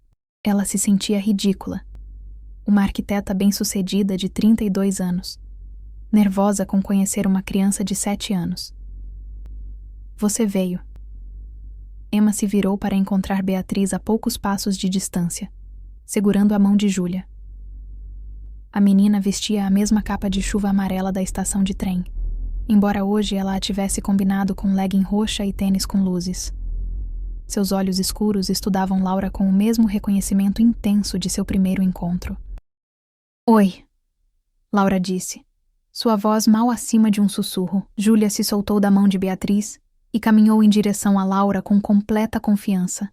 Ela se sentia ridícula. Uma arquiteta bem-sucedida de 32 anos. Nervosa com conhecer uma criança de 7 anos. Você veio. Emma se virou para encontrar Beatriz a poucos passos de distância, segurando a mão de Júlia. A menina vestia a mesma capa de chuva amarela da estação de trem, embora hoje ela a tivesse combinado com legging roxa e tênis com luzes. Seus olhos escuros estudavam Laura com o mesmo reconhecimento intenso de seu primeiro encontro. Oi, Laura disse, sua voz mal acima de um sussurro. Júlia se soltou da mão de Beatriz e caminhou em direção a Laura com completa confiança,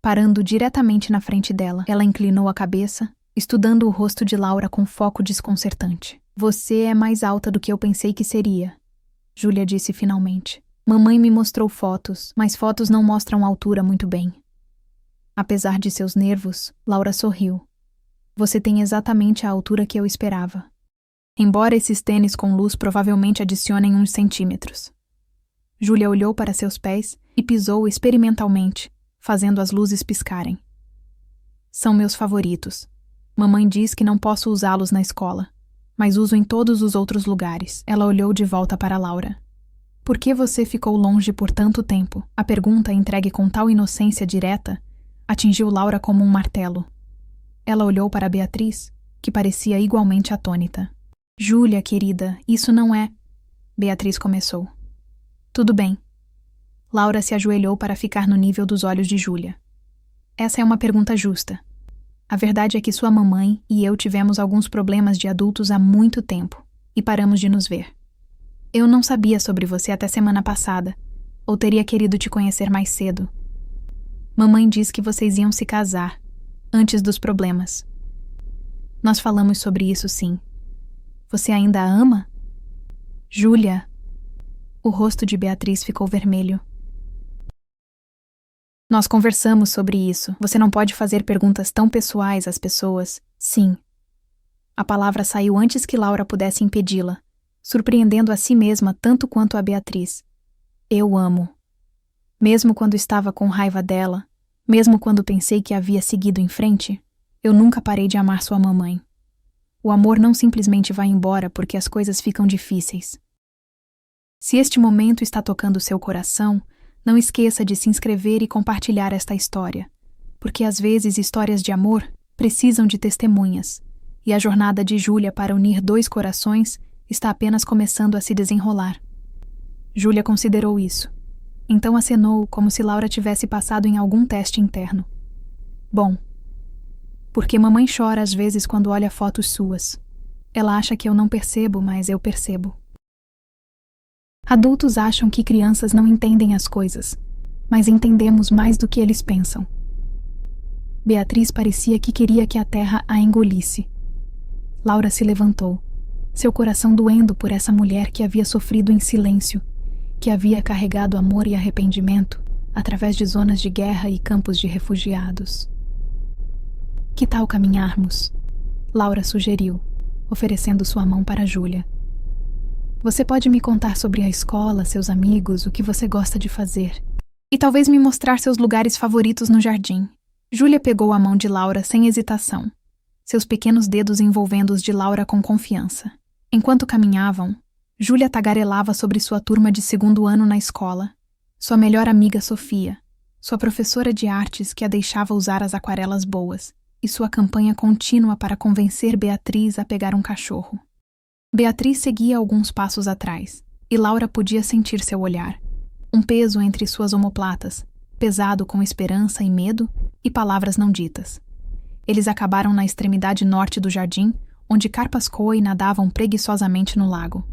parando diretamente na frente dela. Ela inclinou a cabeça, estudando o rosto de Laura com foco desconcertante. Você é mais alta do que eu pensei que seria, Júlia disse finalmente. Mamãe me mostrou fotos, mas fotos não mostram a altura muito bem. Apesar de seus nervos, Laura sorriu. Você tem exatamente a altura que eu esperava. Embora esses tênis com luz provavelmente adicionem uns centímetros. Júlia olhou para seus pés e pisou experimentalmente, fazendo as luzes piscarem. São meus favoritos. Mamãe diz que não posso usá-los na escola, mas uso em todos os outros lugares. Ela olhou de volta para Laura. Por que você ficou longe por tanto tempo? A pergunta, entregue com tal inocência direta, atingiu Laura como um martelo. Ela olhou para Beatriz, que parecia igualmente atônita. Júlia, querida, isso não é... Beatriz começou. Tudo bem. Laura se ajoelhou para ficar no nível dos olhos de Júlia. Essa é uma pergunta justa. A verdade é que sua mamãe e eu tivemos alguns problemas de adultos há muito tempo, e paramos de nos ver. Eu não sabia sobre você até semana passada, ou teria querido te conhecer mais cedo. Mamãe disse que vocês iam se casar, antes dos problemas. Nós falamos sobre isso, sim. Você ainda a ama? Júlia. O rosto de Beatriz ficou vermelho. Nós conversamos sobre isso. Você não pode fazer perguntas tão pessoais às pessoas. Sim. A palavra saiu antes que Laura pudesse impedi-la, surpreendendo a si mesma tanto quanto a Beatriz. Eu amo. Mesmo quando estava com raiva dela, mesmo quando pensei que havia seguido em frente, eu nunca parei de amar sua mamãe. O amor não simplesmente vai embora porque as coisas ficam difíceis. Se este momento está tocando seu coração, não esqueça de se inscrever e compartilhar esta história, porque às vezes histórias de amor precisam de testemunhas, e a jornada de Júlia para unir dois corações está apenas começando a se desenrolar. Júlia considerou isso. Então acenou como se Laura tivesse passado em algum teste interno. Bom, porque mamãe chora às vezes quando olha fotos suas. Ela acha que eu não percebo, mas eu percebo. Adultos acham que crianças não entendem as coisas, mas entendemos mais do que eles pensam. Beatriz parecia que queria que a terra a engolisse. Laura se levantou, seu coração doendo por essa mulher que havia sofrido em silêncio, que havia carregado amor e arrependimento através de zonas de guerra e campos de refugiados. Que tal caminharmos? Laura sugeriu, oferecendo sua mão para Júlia. Você pode me contar sobre a escola, seus amigos, o que você gosta de fazer. E talvez me mostrar seus lugares favoritos no jardim. Júlia pegou a mão de Laura sem hesitação, seus pequenos dedos envolvendo os de Laura com confiança. Enquanto caminhavam, Júlia tagarelava sobre sua turma de segundo ano na escola, sua melhor amiga Sofia, sua professora de artes que a deixava usar as aquarelas boas, e sua campanha contínua para convencer Beatriz a pegar um cachorro. Beatriz seguia alguns passos atrás, e Laura podia sentir seu olhar, um peso entre suas omoplatas, pesado com esperança e medo e palavras não ditas. Eles acabaram na extremidade norte do jardim, onde carpas koi nadavam preguiçosamente no lago.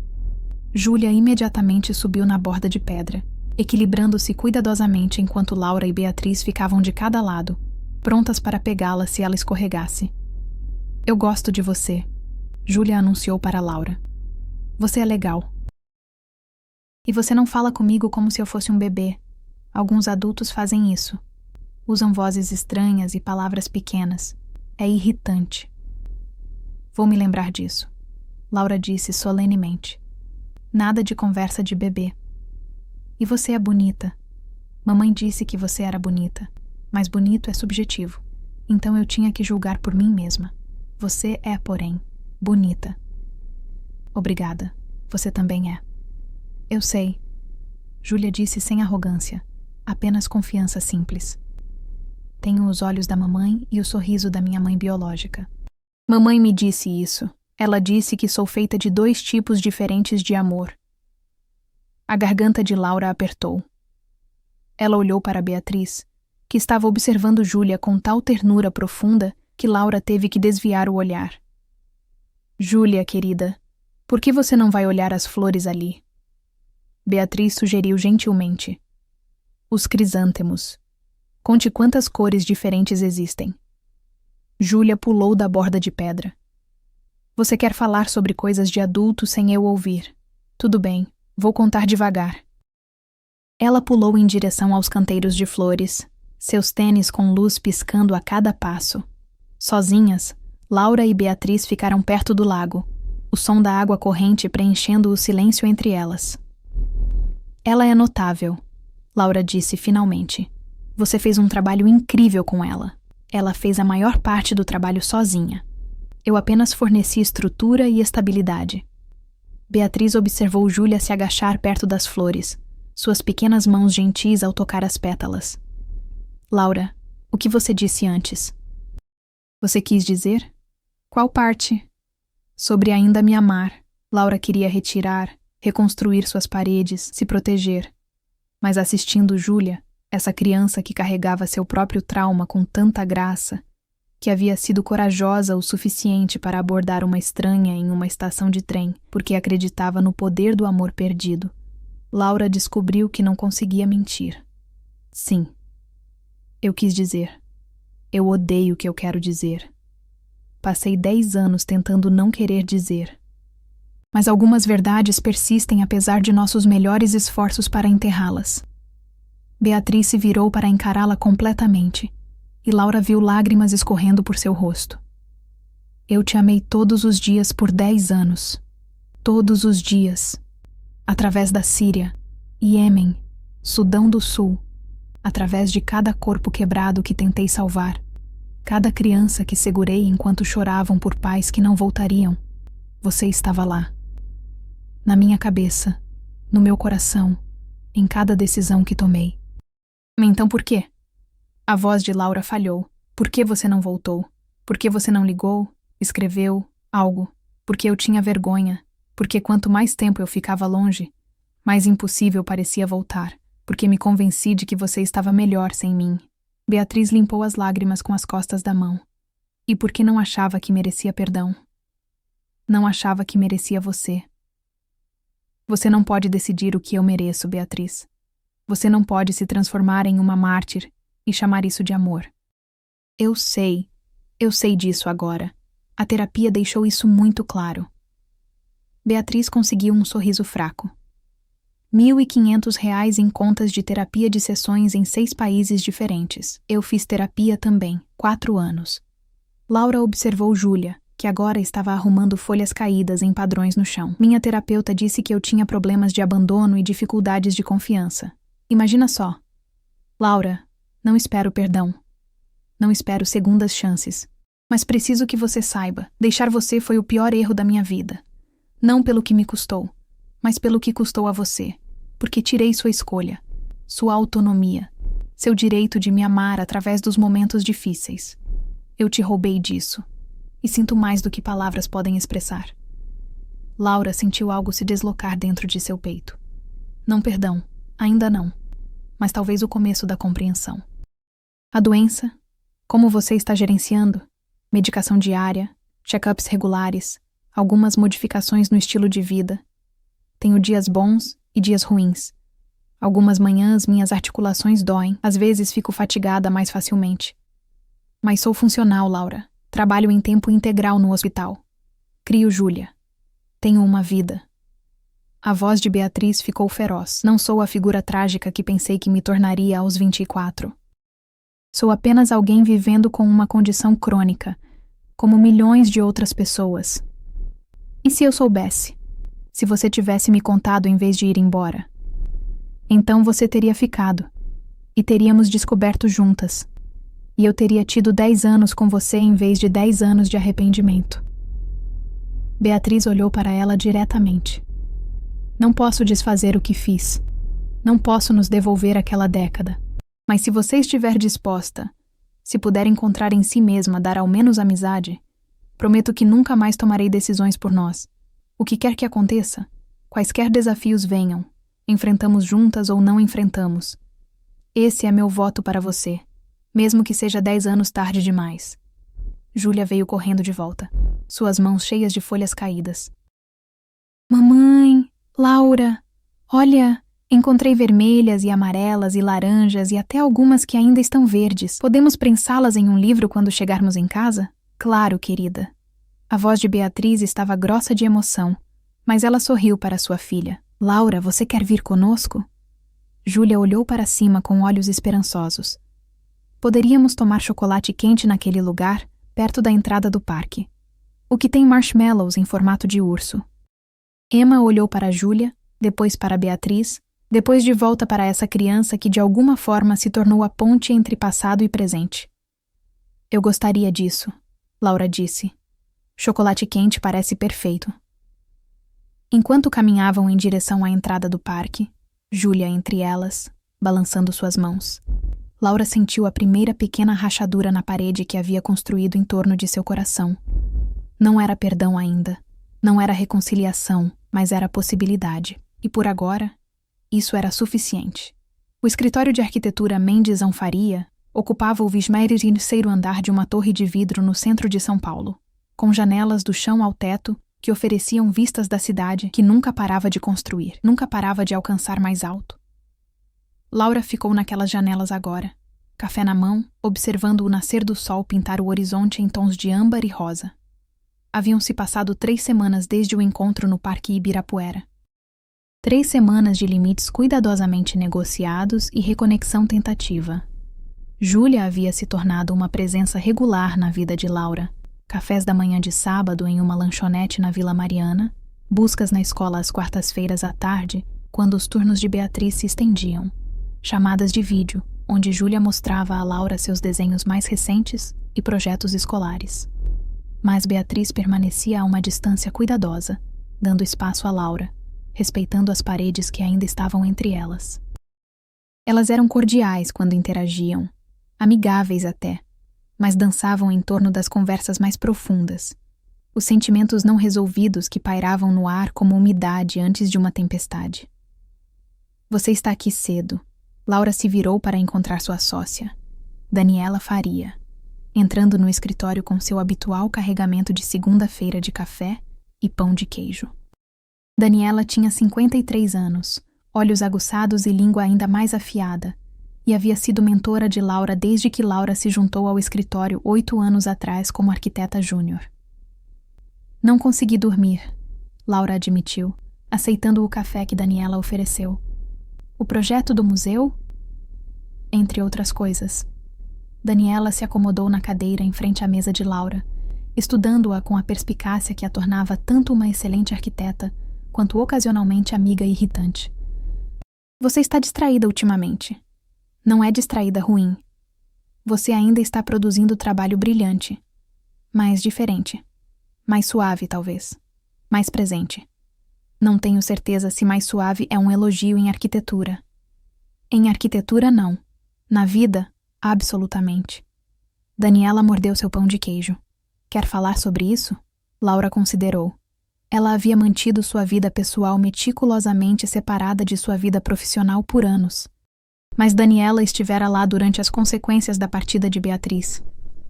Júlia imediatamente subiu na borda de pedra, equilibrando-se cuidadosamente enquanto Laura e Beatriz ficavam de cada lado, prontas para pegá-la se ela escorregasse. Eu gosto de você, Júlia anunciou para Laura. Você é legal. E você não fala comigo como se eu fosse um bebê. Alguns adultos fazem isso. Usam vozes estranhas e palavras pequenas. É irritante. Vou me lembrar disso, Laura disse solenemente. Nada de conversa de bebê. E você é bonita. Mamãe disse que você era bonita, mas bonito é subjetivo. Então eu tinha que julgar por mim mesma. Você é, porém, bonita. Obrigada. Você também é. Eu sei. Júlia disse sem arrogância, apenas confiança simples. Tenho os olhos da mamãe e o sorriso da minha mãe biológica. Mamãe me disse isso. Ela disse que sou feita de 2 tipos diferentes de amor. A garganta de Laura apertou. Ela olhou para Beatriz, que estava observando Júlia com tal ternura profunda que Laura teve que desviar o olhar. Júlia, querida, por que você não vai olhar as flores ali? Beatriz sugeriu gentilmente. Os crisântemos. Conte quantas cores diferentes existem. Júlia pulou da borda de pedra. Você quer falar sobre coisas de adulto sem eu ouvir. Tudo bem, vou contar devagar. Ela pulou em direção aos canteiros de flores, seus tênis com luz piscando a cada passo. Sozinhas, Laura e Beatriz ficaram perto do lago, o som da água corrente preenchendo o silêncio entre elas. Ela é notável, Laura disse finalmente. Você fez um trabalho incrível com ela. Ela fez a maior parte do trabalho sozinha. Eu apenas forneci estrutura e estabilidade. Beatriz observou Júlia se agachar perto das flores, suas pequenas mãos gentis ao tocar as pétalas. Laura, o que você disse antes? Você quis dizer? Qual parte? Sobre ainda me amar. Laura queria retirar, reconstruir suas paredes, se proteger. Mas assistindo Júlia, essa criança que carregava seu próprio trauma com tanta graça, que havia sido corajosa o suficiente para abordar uma estranha em uma estação de trem, porque acreditava no poder do amor perdido, Laura descobriu que não conseguia mentir. Sim. Eu quis dizer. Eu odeio o que eu quero dizer. Passei 10 anos tentando não querer dizer. Mas algumas verdades persistem apesar de nossos melhores esforços para enterrá-las. Beatriz se virou para encará-la completamente, e Laura viu lágrimas escorrendo por seu rosto. Eu te amei todos os dias por 10 anos. Todos os dias. Através da Síria, Iêmen, Sudão do Sul, através de cada corpo quebrado que tentei salvar, cada criança que segurei enquanto choravam por pais que não voltariam, você estava lá. Na minha cabeça, no meu coração, em cada decisão que tomei. Então por quê? A voz de Laura falhou. Por que você não voltou? Por que você não ligou, escreveu, algo? Porque eu tinha vergonha. Porque quanto mais tempo eu ficava longe, mais impossível parecia voltar. Porque me convenci de que você estava melhor sem mim. Beatriz limpou as lágrimas com as costas da mão. E porque não achava que merecia perdão. Não achava que merecia você. Você não pode decidir o que eu mereço, Beatriz. Você não pode se transformar em uma mártir e chamar isso de amor. Eu sei disso agora. A terapia deixou isso muito claro. Beatriz conseguiu um sorriso fraco. R$ 1.500 em contas de terapia de sessões em 6 países diferentes. Eu fiz terapia também, 4 anos. Laura observou Júlia, que agora estava arrumando folhas caídas em padrões no chão. Minha terapeuta disse que eu tinha problemas de abandono e dificuldades de confiança. Imagina só. Laura, não espero perdão. Não espero segundas chances. Mas preciso que você saiba, deixar você foi o pior erro da minha vida. Não pelo que me custou, mas pelo que custou a você. Porque tirei sua escolha, sua autonomia, seu direito de me amar através dos momentos difíceis. Eu te roubei disso. E sinto mais do que palavras podem expressar. Laura sentiu algo se deslocar dentro de seu peito. Não perdão, ainda não. Mas talvez o começo da compreensão. A doença, como você está gerenciando, medicação diária, check-ups regulares, algumas modificações no estilo de vida. Tenho dias bons e dias ruins. Algumas manhãs minhas articulações doem, às vezes fico fatigada mais facilmente. Mas sou funcional, Laura. Trabalho em tempo integral no hospital. Crio Júlia. Tenho uma vida. A voz de Beatriz ficou feroz. Não sou a figura trágica que pensei que me tornaria aos 24. Sou apenas alguém vivendo com uma condição crônica, como milhões de outras pessoas. E se eu soubesse? Se você tivesse me contado em vez de ir embora? Então você teria ficado, e teríamos descoberto juntas. E eu teria tido 10 anos com você em vez de 10 anos de arrependimento. Beatriz olhou para ela diretamente. Não posso desfazer o que fiz. Não posso nos devolver aquela década. Mas se você estiver disposta, se puder encontrar em si mesma dar ao menos amizade, prometo que nunca mais tomarei decisões por nós. O que quer que aconteça, quaisquer desafios venham, enfrentamos juntas ou não enfrentamos. Esse é meu voto para você, mesmo que seja 10 anos tarde demais. Júlia veio correndo de volta, suas mãos cheias de folhas caídas. Mamãe, Laura, olha, encontrei vermelhas e amarelas e laranjas e até algumas que ainda estão verdes. Podemos prensá-las em um livro quando chegarmos em casa? Claro, querida. A voz de Beatriz estava grossa de emoção, mas ela sorriu para sua filha. Laura, você quer vir conosco? Júlia olhou para cima com olhos esperançosos. Poderíamos tomar chocolate quente naquele lugar, perto da entrada do parque. O que tem marshmallows em formato de urso. Emma olhou para Júlia, depois para Beatriz, depois de volta para essa criança que de alguma forma se tornou a ponte entre passado e presente. Eu gostaria disso, Laura disse. Chocolate quente parece perfeito. Enquanto caminhavam em direção à entrada do parque, Júlia entre elas, balançando suas mãos, Laura sentiu a primeira pequena rachadura na parede que havia construído em torno de seu coração. Não era perdão ainda, não era reconciliação, mas era possibilidade. E por agora, isso era suficiente. O escritório de arquitetura Mendes Faria ocupava o 23º andar de uma torre de vidro no centro de São Paulo, com janelas do chão ao teto que ofereciam vistas da cidade que nunca parava de construir, nunca parava de alcançar mais alto. Laura ficou naquelas janelas agora, café na mão, observando o nascer do sol pintar o horizonte em tons de âmbar e rosa. Haviam se passado 3 semanas desde o encontro no Parque Ibirapuera. 3 semanas de limites cuidadosamente negociados e reconexão tentativa. Júlia havia se tornado uma presença regular na vida de Laura. Cafés da manhã de sábado em uma lanchonete na Vila Mariana, buscas na escola às quartas-feiras à tarde, quando os turnos de Beatriz se estendiam, chamadas de vídeo, onde Júlia mostrava a Laura seus desenhos mais recentes e projetos escolares. Mas Beatriz permanecia a uma distância cuidadosa, dando espaço a Laura, respeitando as paredes que ainda estavam entre elas. Elas eram cordiais quando interagiam, amigáveis até, mas dançavam em torno das conversas mais profundas, os sentimentos não resolvidos que pairavam no ar como umidade antes de uma tempestade. Você está aqui cedo. Laura se virou para encontrar sua sócia, Daniela Faria, entrando no escritório com seu habitual carregamento de segunda-feira de café e pão de queijo. Daniela tinha 53 anos, olhos aguçados e língua ainda mais afiada, e havia sido mentora de Laura desde que Laura se juntou ao escritório 8 anos atrás como arquiteta júnior. Não consegui dormir, Laura admitiu, aceitando o café que Daniela ofereceu. O projeto do museu? Entre outras coisas. Daniela se acomodou na cadeira em frente à mesa de Laura, estudando-a com a perspicácia que a tornava tanto uma excelente arquiteta, quanto ocasionalmente amiga irritante. Você está distraída ultimamente. Não é distraída ruim. Você ainda está produzindo trabalho brilhante, mas diferente. Mais suave, talvez. Mais presente. Não tenho certeza se mais suave é um elogio em arquitetura. Em arquitetura, não. Na vida, absolutamente. Daniela mordeu seu pão de queijo. Quer falar sobre isso? Laura considerou. Ela havia mantido sua vida pessoal meticulosamente separada de sua vida profissional por anos. Mas Daniela estivera lá durante as consequências da partida de Beatriz.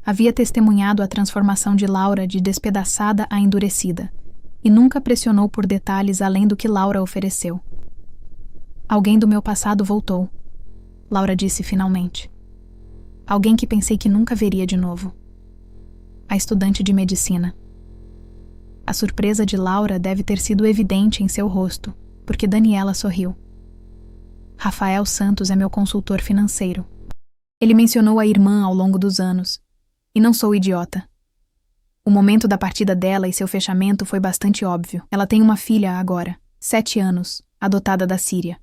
Havia testemunhado a transformação de Laura de despedaçada a endurecida, e nunca pressionou por detalhes além do que Laura ofereceu. Alguém do meu passado voltou, Laura disse finalmente. Alguém que pensei que nunca veria de novo. A estudante de medicina. A surpresa de Laura deve ter sido evidente em seu rosto, porque Daniela sorriu. Rafael Santos é meu consultor financeiro. Ele mencionou a irmã ao longo dos anos. E não sou idiota. O momento da partida dela e seu fechamento foi bastante óbvio. Ela tem uma filha agora, 7 anos, adotada da Síria.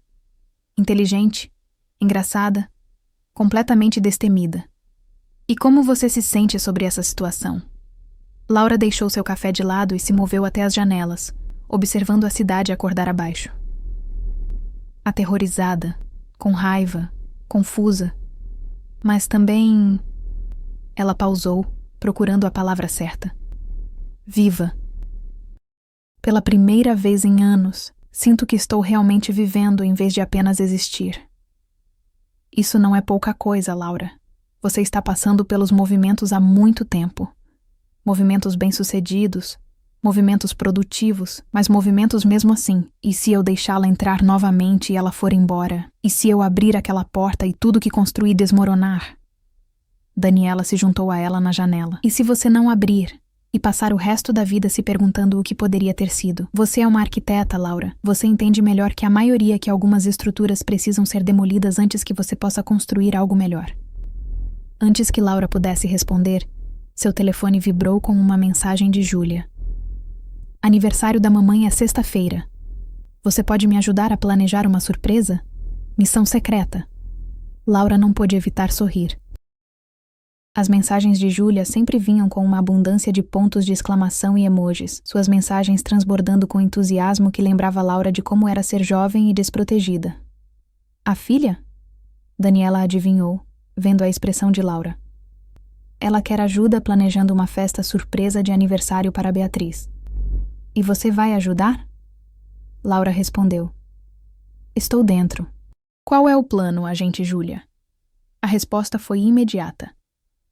Inteligente, engraçada, completamente destemida. E como você se sente sobre essa situação? Laura deixou seu café de lado e se moveu até as janelas, observando a cidade acordar abaixo. Aterrorizada, com raiva, confusa, mas também... Ela pausou, procurando a palavra certa. Viva. Pela primeira vez em anos, sinto que estou realmente vivendo em vez de apenas existir. Isso não é pouca coisa, Laura. Você está passando pelos movimentos há muito tempo. Movimentos bem-sucedidos, movimentos produtivos, mas movimentos mesmo assim. E se eu deixá-la entrar novamente e ela for embora? E se eu abrir aquela porta e tudo que construí desmoronar? Daniela se juntou a ela na janela. E se você não abrir e passar o resto da vida se perguntando o que poderia ter sido? Você é uma arquiteta, Laura. Você entende melhor que a maioria que algumas estruturas precisam ser demolidas antes que você possa construir algo melhor. Antes que Laura pudesse responder, seu telefone vibrou com uma mensagem de Júlia. Aniversário da mamãe é sexta-feira. Você pode me ajudar a planejar uma surpresa? Missão secreta. Laura não pôde evitar sorrir. As mensagens de Júlia sempre vinham com uma abundância de pontos de exclamação e emojis, suas mensagens transbordando com entusiasmo que lembrava Laura de como era ser jovem e desprotegida. A filha? Daniela adivinhou, vendo a expressão de Laura. Ela quer ajuda planejando uma festa surpresa de aniversário para Beatriz. E você vai ajudar? Laura respondeu. Estou dentro. Qual é o plano, agente Júlia? A resposta foi imediata.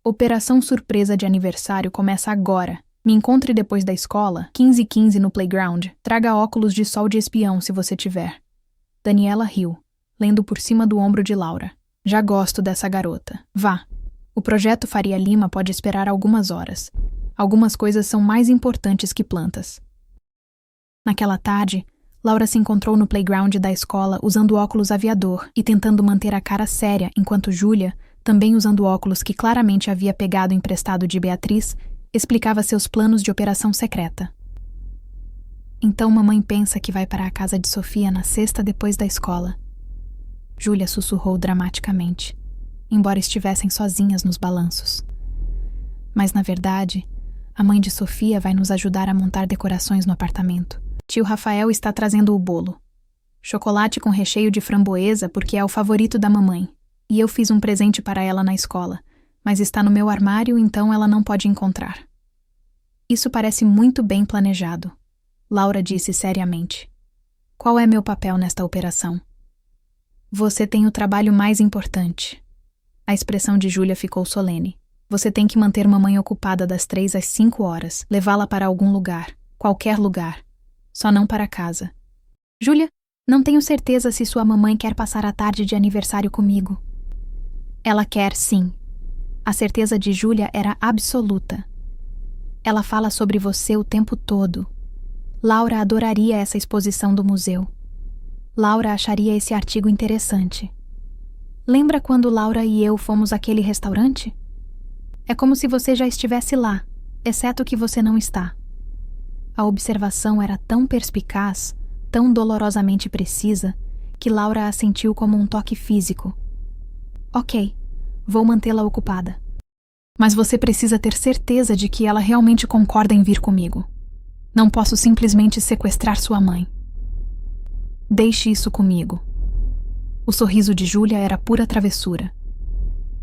Operação surpresa de aniversário começa agora. Me encontre depois da escola, 15h15 no playground. Traga óculos de sol de espião se você tiver. Daniela riu, lendo por cima do ombro de Laura. Já gosto dessa garota. Vá. O projeto Faria Lima pode esperar algumas horas. Algumas coisas são mais importantes que plantas. Naquela tarde, Laura se encontrou no playground da escola usando óculos aviador e tentando manter a cara séria enquanto Júlia, também usando óculos que claramente havia pegado emprestado de Beatriz, explicava seus planos de operação secreta. Então mamãe pensa que vai para a casa de Sofia na sexta depois da escola. Júlia sussurrou dramaticamente, embora estivessem sozinhas nos balanços. Mas, na verdade, a mãe de Sofia vai nos ajudar a montar decorações no apartamento. Tio Rafael está trazendo o bolo. Chocolate com recheio de framboesa porque é o favorito da mamãe. E eu fiz um presente para ela na escola, mas está no meu armário, então ela não pode encontrar. Isso parece muito bem planejado, Laura disse seriamente. Qual é meu papel nesta operação? Você tem o trabalho mais importante. A expressão de Júlia ficou solene. Você tem que manter mamãe ocupada das 3 às 5 horas, levá-la para algum lugar, qualquer lugar, só não para casa. Júlia, não tenho certeza se sua mamãe quer passar a tarde de aniversário comigo. Ela quer, sim. A certeza de Júlia era absoluta. Ela fala sobre você o tempo todo. Laura adoraria essa exposição do museu. Laura acharia esse artigo interessante. Lembra quando Laura e eu fomos àquele restaurante? É como se você já estivesse lá, exceto que você não está. A observação era tão perspicaz, tão dolorosamente precisa, que Laura a sentiu como um toque físico. Ok, vou mantê-la ocupada. Mas você precisa ter certeza de que ela realmente concorda em vir comigo. Não posso simplesmente sequestrar sua mãe. Deixe isso comigo. O sorriso de Júlia era pura travessura.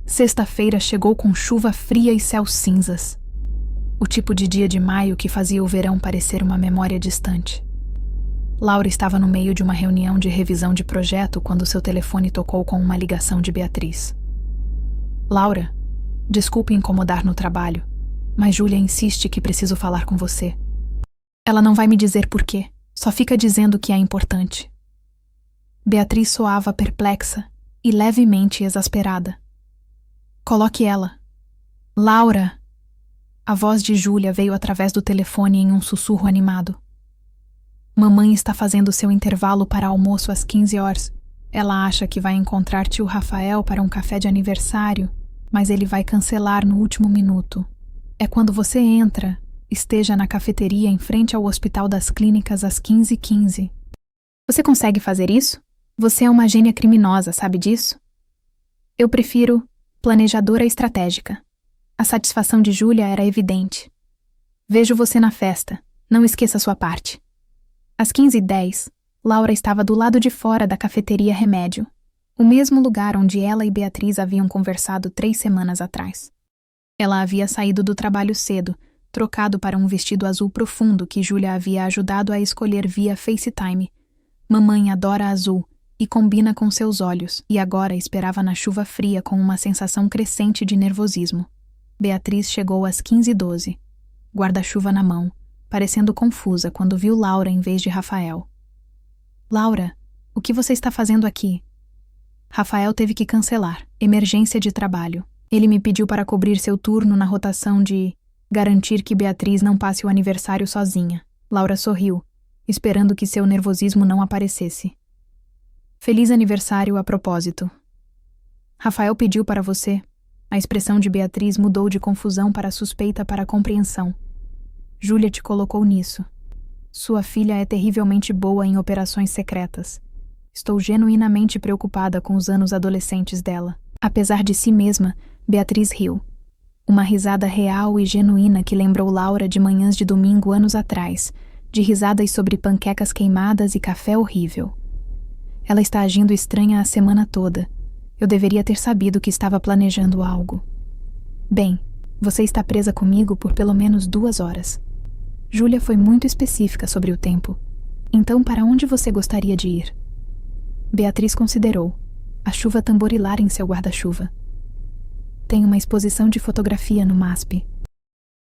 Sexta-feira chegou com chuva fria e céus cinzas. O tipo de dia de maio que fazia o verão parecer uma memória distante. Laura estava no meio de uma reunião de revisão de projeto quando seu telefone tocou com uma ligação de Beatriz. Laura, desculpe incomodar no trabalho, mas Júlia insiste que preciso falar com você. Ela não vai me dizer por quê, só fica dizendo que é importante. Beatriz soava perplexa e levemente exasperada. Coloque ela. Laura! A voz de Júlia veio através do telefone em um sussurro animado. Mamãe está fazendo seu intervalo para almoço às 15 horas. Ela acha que vai encontrar tio Rafael para um café de aniversário, mas ele vai cancelar no último minuto. É quando você entra, esteja na cafeteria em frente ao Hospital das Clínicas às 15h15. Você consegue fazer isso? Você é uma gênia criminosa, sabe disso? Eu prefiro planejadora estratégica. A satisfação de Júlia era evidente. Vejo você na festa. Não esqueça sua parte. Às 15h10, Laura estava do lado de fora da cafeteria Remédio, o mesmo lugar onde ela e Beatriz haviam conversado 3 semanas atrás. Ela havia saído do trabalho cedo, trocado para um vestido azul profundo que Júlia havia ajudado a escolher via FaceTime. Mamãe adora azul e combina com seus olhos, e agora esperava na chuva fria com uma sensação crescente de nervosismo. Beatriz chegou às 15h12, guarda-chuva na mão, parecendo confusa quando viu Laura em vez de Rafael. Laura, o que você está fazendo aqui? Rafael teve que cancelar, emergência de trabalho. Ele me pediu para cobrir seu turno na rotação de garantir que Beatriz não passe o aniversário sozinha. Laura sorriu, esperando que seu nervosismo não aparecesse. Feliz aniversário a propósito. Rafael pediu para você. A expressão de Beatriz mudou de confusão para suspeita para compreensão. Júlia te colocou nisso. Sua filha é terrivelmente boa em operações secretas. Estou genuinamente preocupada com os anos adolescentes dela. Apesar de si mesma, Beatriz riu. Uma risada real e genuína que lembrou Laura de manhãs de domingo anos atrás, de risadas sobre panquecas queimadas e café horrível. Ela está agindo estranha a semana toda. Eu deveria ter sabido que estava planejando algo. Bem, você está presa comigo por pelo menos 2 horas. Júlia foi muito específica sobre o tempo. Então, para onde você gostaria de ir? Beatriz considerou. A chuva tamborilar em seu guarda-chuva. Tem uma exposição de fotografia no MASP.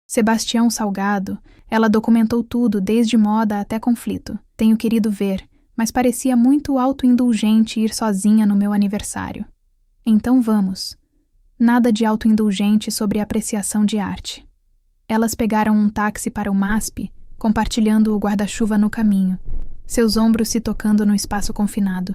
Sebastião Salgado, ela documentou tudo, desde moda até conflito. Tenho querido ver, mas parecia muito autoindulgente ir sozinha no meu aniversário. Então vamos. Nada de autoindulgente sobre apreciação de arte. Elas pegaram um táxi para o MASP, compartilhando o guarda-chuva no caminho, seus ombros se tocando no espaço confinado.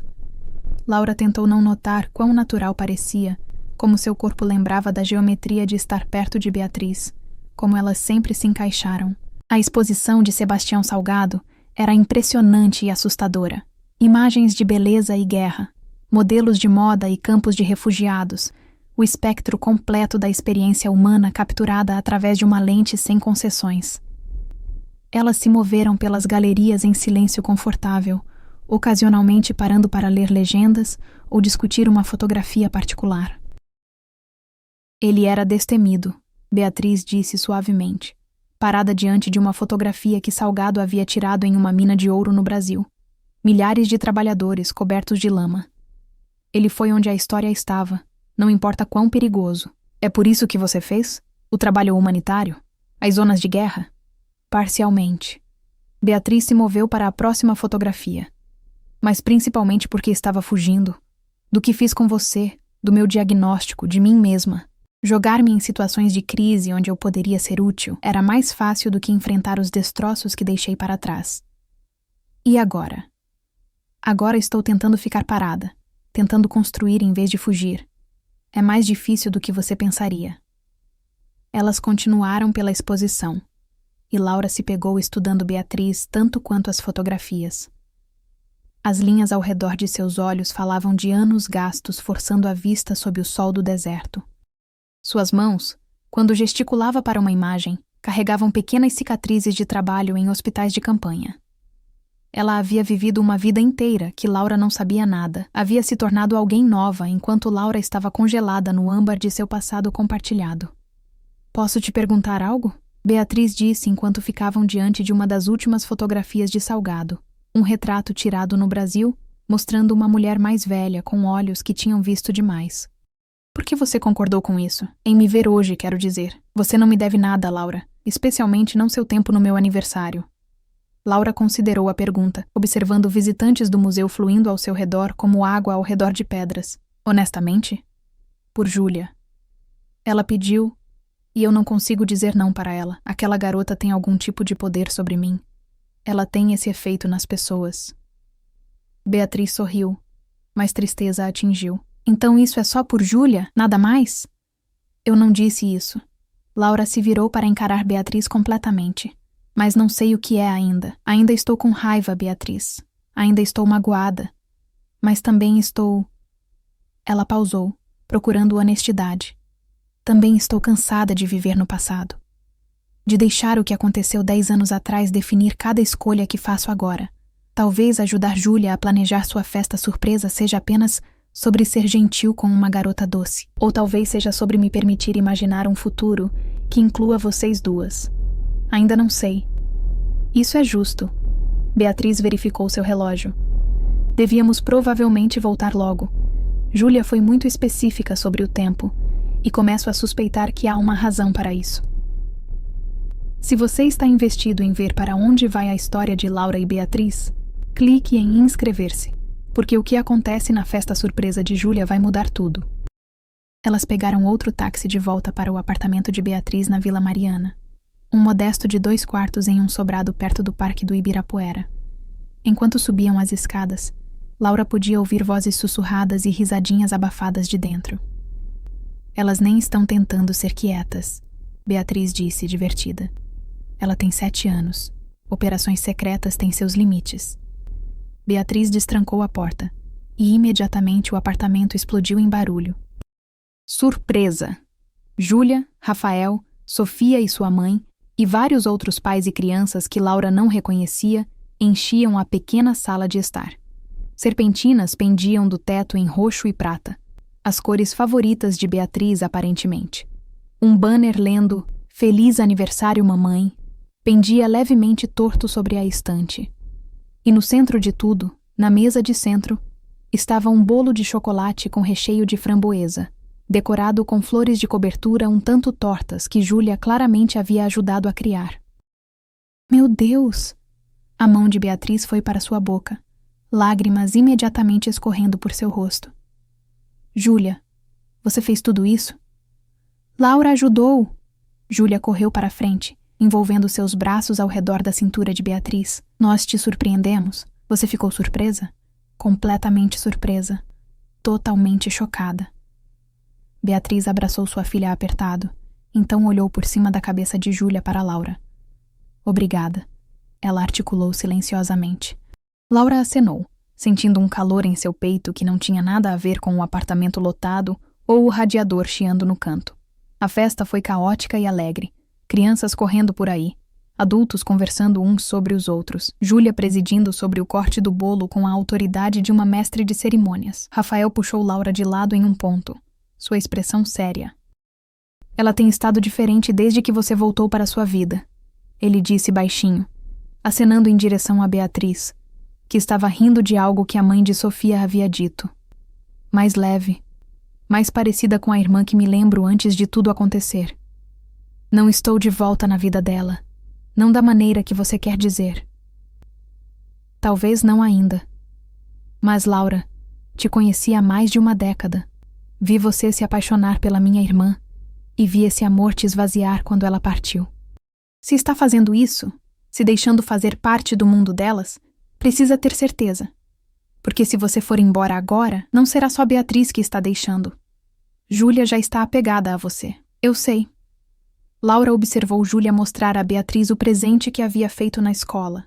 Laura tentou não notar quão natural parecia, como seu corpo lembrava da geometria de estar perto de Beatriz, como elas sempre se encaixaram. A exposição de Sebastião Salgado era impressionante e assustadora. Imagens de beleza e guerra, modelos de moda e campos de refugiados, o espectro completo da experiência humana capturada através de uma lente sem concessões. Elas se moveram pelas galerias em silêncio confortável, ocasionalmente parando para ler legendas ou discutir uma fotografia particular. Ele era destemido, Beatriz disse suavemente, parada diante de uma fotografia que Salgado havia tirado em uma mina de ouro no Brasil. Milhares de trabalhadores cobertos de lama. Ele foi onde a história estava, não importa quão perigoso. É por isso que você fez? O trabalho humanitário? As zonas de guerra? Parcialmente. Beatriz se moveu para a próxima fotografia. Mas principalmente porque estava fugindo. Do que fiz com você, do meu diagnóstico, de mim mesma. Jogar-me em situações de crise onde eu poderia ser útil era mais fácil do que enfrentar os destroços que deixei para trás. E agora? Agora estou tentando ficar parada, tentando construir em vez de fugir. É mais difícil do que você pensaria. Elas continuaram pela exposição, e Laura se pegou estudando Beatriz tanto quanto as fotografias. As linhas ao redor de seus olhos falavam de anos gastos forçando a vista sob o sol do deserto. Suas mãos, quando gesticulava para uma imagem, carregavam pequenas cicatrizes de trabalho em hospitais de campanha. Ela havia vivido uma vida inteira que Laura não sabia nada. Havia se tornado alguém nova enquanto Laura estava congelada no âmbar de seu passado compartilhado. Posso te perguntar algo? Beatriz disse enquanto ficavam diante de uma das últimas fotografias de Salgado. Um retrato tirado no Brasil, mostrando uma mulher mais velha com olhos que tinham visto demais. Por que você concordou com isso? Em me ver hoje, quero dizer. Você não me deve nada, Laura. Especialmente não seu tempo no meu aniversário. Laura considerou a pergunta, observando visitantes do museu fluindo ao seu redor como água ao redor de pedras. Honestamente? Por Júlia. Ela pediu, e eu não consigo dizer não para ela. Aquela garota tem algum tipo de poder sobre mim. Ela tem esse efeito nas pessoas. Beatriz sorriu, mas tristeza a atingiu. Então isso é só por Júlia? Nada mais? Eu não disse isso. Laura se virou para encarar Beatriz completamente. Mas não sei o que é ainda. Ainda estou com raiva, Beatriz. Ainda estou magoada. Mas também estou... Ela pausou, procurando honestidade. Também estou cansada de viver no passado. De deixar o que aconteceu 10 anos atrás definir cada escolha que faço agora. Talvez ajudar Júlia a planejar sua festa surpresa seja apenas sobre ser gentil com uma garota doce. Ou talvez seja sobre me permitir imaginar um futuro que inclua vocês duas. Ainda não sei. Isso é justo. Beatriz verificou seu relógio. Devíamos provavelmente voltar logo. Júlia foi muito específica sobre o tempo, e começo a suspeitar que há uma razão para isso. Se você está investido em ver para onde vai a história de Laura e Beatriz, clique em inscrever-se, porque o que acontece na festa surpresa de Júlia vai mudar tudo. Elas pegaram outro táxi de volta para o apartamento de Beatriz na Vila Mariana, um modesto de 2 quartos em um sobrado perto do Parque do Ibirapuera. Enquanto subiam as escadas, Laura podia ouvir vozes sussurradas e risadinhas abafadas de dentro. Elas nem estão tentando ser quietas, Beatriz disse, divertida. Ela tem 7 anos. Operações secretas têm seus limites. Beatriz destrancou a porta, e imediatamente o apartamento explodiu em barulho. Surpresa! Júlia, Rafael, Sofia e sua mãe, e vários outros pais e crianças que Laura não reconhecia, enchiam a pequena sala de estar. Serpentinas pendiam do teto em roxo e prata, as cores favoritas de Beatriz aparentemente. Um banner lendo "Feliz Aniversário, Mamãe" pendia levemente torto sobre a estante. E no centro de tudo, na mesa de centro, estava um bolo de chocolate com recheio de framboesa, decorado com flores de cobertura um tanto tortas que Júlia claramente havia ajudado a criar. Meu Deus! A mão de Beatriz foi para sua boca, lágrimas imediatamente escorrendo por seu rosto. Júlia, você fez tudo isso? Laura ajudou! Júlia correu para a frente, envolvendo seus braços ao redor da cintura de Beatriz. Nós te surpreendemos. Você ficou surpresa? Completamente surpresa. Totalmente chocada. Beatriz abraçou sua filha apertado, então olhou por cima da cabeça de Júlia para Laura. Obrigada. Ela articulou silenciosamente. Laura acenou, sentindo um calor em seu peito que não tinha nada a ver com o apartamento lotado ou o radiador chiando no canto. A festa foi caótica e alegre. Crianças correndo por aí, adultos conversando uns sobre os outros, Júlia presidindo sobre o corte do bolo com a autoridade de uma mestre de cerimônias. Rafael puxou Laura de lado em um ponto, sua expressão séria. Ela tem estado diferente desde que você voltou para sua vida, ele disse baixinho, acenando em direção a Beatriz, que estava rindo de algo que a mãe de Sofia havia dito. Mais leve, mais parecida com a irmã que me lembro antes de tudo acontecer. Não estou de volta na vida dela. Não da maneira que você quer dizer. Talvez não ainda. Mas, Laura, te conheci há mais de uma década. Vi você se apaixonar pela minha irmã e vi esse amor te esvaziar quando ela partiu. Se está fazendo isso, se deixando fazer parte do mundo delas, precisa ter certeza. Porque se você for embora agora, não será só Beatriz que está deixando. Júlia já está apegada a você. Eu sei. Laura observou Júlia mostrar a Beatriz o presente que havia feito na escola.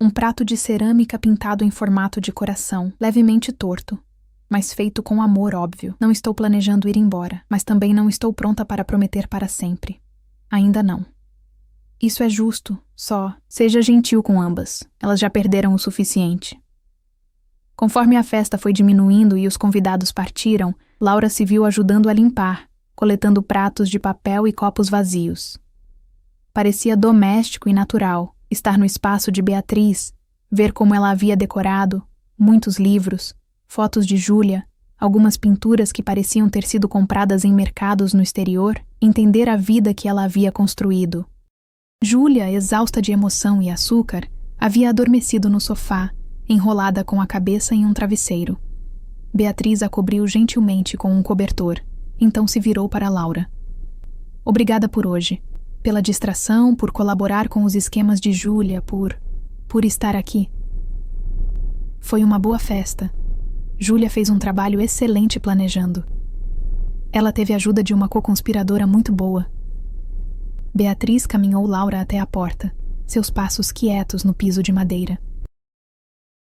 Um prato de cerâmica pintado em formato de coração, levemente torto, mas feito com amor, óbvio. Não estou planejando ir embora, mas também não estou pronta para prometer para sempre. Ainda não. Isso é justo, só seja gentil com ambas. Elas já perderam o suficiente. Conforme a festa foi diminuindo e os convidados partiram, Laura se viu ajudando a limpar, coletando pratos de papel e copos vazios. Parecia doméstico e natural estar no espaço de Beatriz, ver como ela havia decorado, muitos livros, fotos de Júlia, algumas pinturas que pareciam ter sido compradas em mercados no exterior, entender a vida que ela havia construído. Júlia, exausta de emoção e açúcar, havia adormecido no sofá, enrolada com a cabeça em um travesseiro. Beatriz a cobriu gentilmente com um cobertor. Então se virou para Laura. Obrigada por hoje. Pela distração, por colaborar com os esquemas de Júlia, por estar aqui. Foi uma boa festa. Júlia fez um trabalho excelente planejando. Ela teve a ajuda de uma co-conspiradora muito boa. Beatriz caminhou Laura até a porta, seus passos quietos no piso de madeira.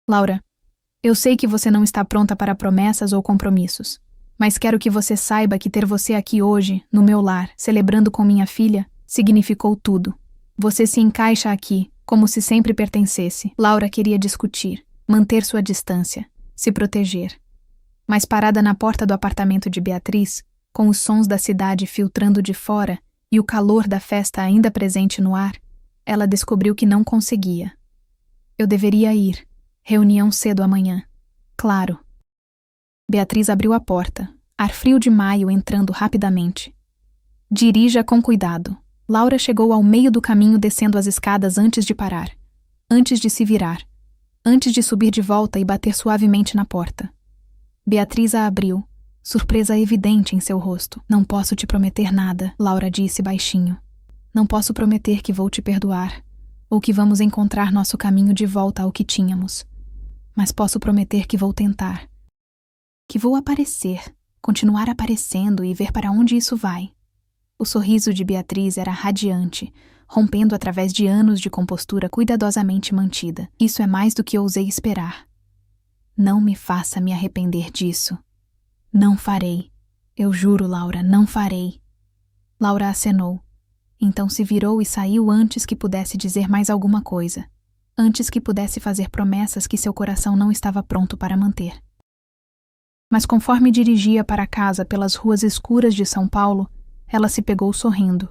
Laura, eu sei que você não está pronta para promessas ou compromissos, mas quero que você saiba que ter você aqui hoje, no meu lar, celebrando com minha filha, significou tudo. Você se encaixa aqui, como se sempre pertencesse. Laura queria discutir, manter sua distância, se proteger. Mas parada na porta do apartamento de Beatriz, com os sons da cidade filtrando de fora e o calor da festa ainda presente no ar, ela descobriu que não conseguia. Eu deveria ir. Reunião cedo amanhã. Claro. Beatriz abriu a porta, ar frio de maio entrando rapidamente. Dirija com cuidado. Laura chegou ao meio do caminho descendo as escadas antes de parar, antes de se virar, antes de subir de volta e bater suavemente na porta. Beatriz a abriu, surpresa evidente em seu rosto. Não posso te prometer nada, Laura disse baixinho. Não posso prometer que vou te perdoar, ou que vamos encontrar nosso caminho de volta ao que tínhamos. Mas posso prometer que vou tentar. Que vou aparecer, continuar aparecendo e ver para onde isso vai. O sorriso de Beatriz era radiante, rompendo através de anos de compostura cuidadosamente mantida. Isso é mais do que ousei esperar. Não me faça me arrepender disso. Não farei. Eu juro, Laura, não farei. Laura acenou. Então se virou e saiu antes que pudesse dizer mais alguma coisa. Antes que pudesse fazer promessas que seu coração não estava pronto para manter. Mas conforme dirigia para casa pelas ruas escuras de São Paulo, ela se pegou sorrindo.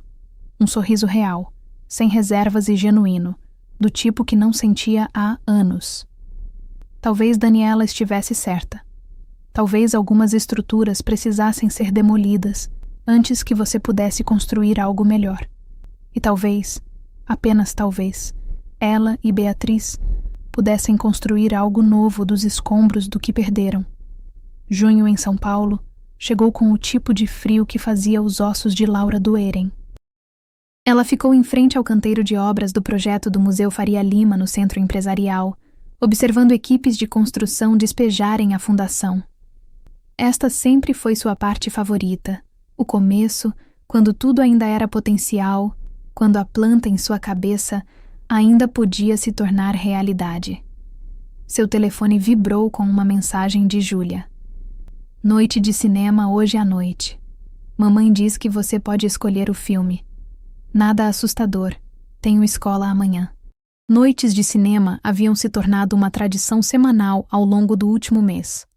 Um sorriso real, sem reservas e genuíno, do tipo que não sentia há anos. Talvez Daniela estivesse certa. Talvez algumas estruturas precisassem ser demolidas antes que você pudesse construir algo melhor. E talvez, apenas talvez, ela e Beatriz pudessem construir algo novo dos escombros do que perderam. Junho em São Paulo chegou com o tipo de frio que fazia os ossos de Laura doerem. Ela ficou em frente ao canteiro de obras do projeto do Museu Faria Lima no centro empresarial, observando equipes de construção despejarem a fundação. Esta sempre foi sua parte favorita, o começo, quando tudo ainda era potencial, quando a planta em sua cabeça ainda podia se tornar realidade. Seu telefone vibrou com uma mensagem de Júlia. Noite de cinema hoje à noite. Mamãe diz que você pode escolher o filme. Nada assustador. Tenho escola amanhã. Noites de cinema haviam se tornado uma tradição semanal ao longo do último mês.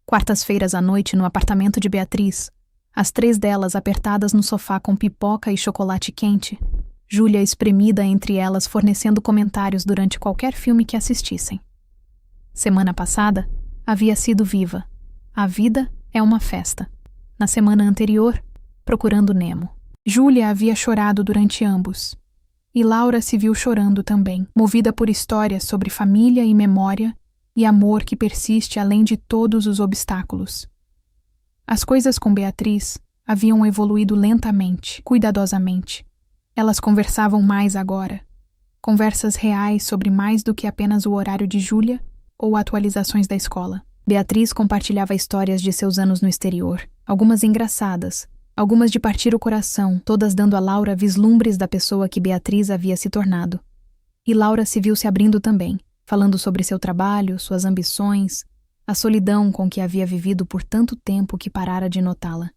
Quartas-feiras à noite no apartamento de Beatriz, as 3 delas apertadas no sofá com pipoca e chocolate quente, Júlia espremida entre elas fornecendo comentários durante qualquer filme que assistissem. Semana passada, havia sido Viva. A vida é uma festa. Na semana anterior, Procurando Nemo. Júlia havia chorado durante ambos. E Laura se viu chorando também, movida por histórias sobre família e memória e amor que persiste além de todos os obstáculos. As coisas com Beatriz haviam evoluído lentamente, cuidadosamente. Elas conversavam mais agora. Conversas reais sobre mais do que apenas o horário de Júlia ou atualizações da escola. Beatriz compartilhava histórias de seus anos no exterior, algumas engraçadas, algumas de partir o coração, todas dando a Laura vislumbres da pessoa que Beatriz havia se tornado. E Laura se viu se abrindo também, falando sobre seu trabalho, suas ambições, a solidão com que havia vivido por tanto tempo que parara de notá-la.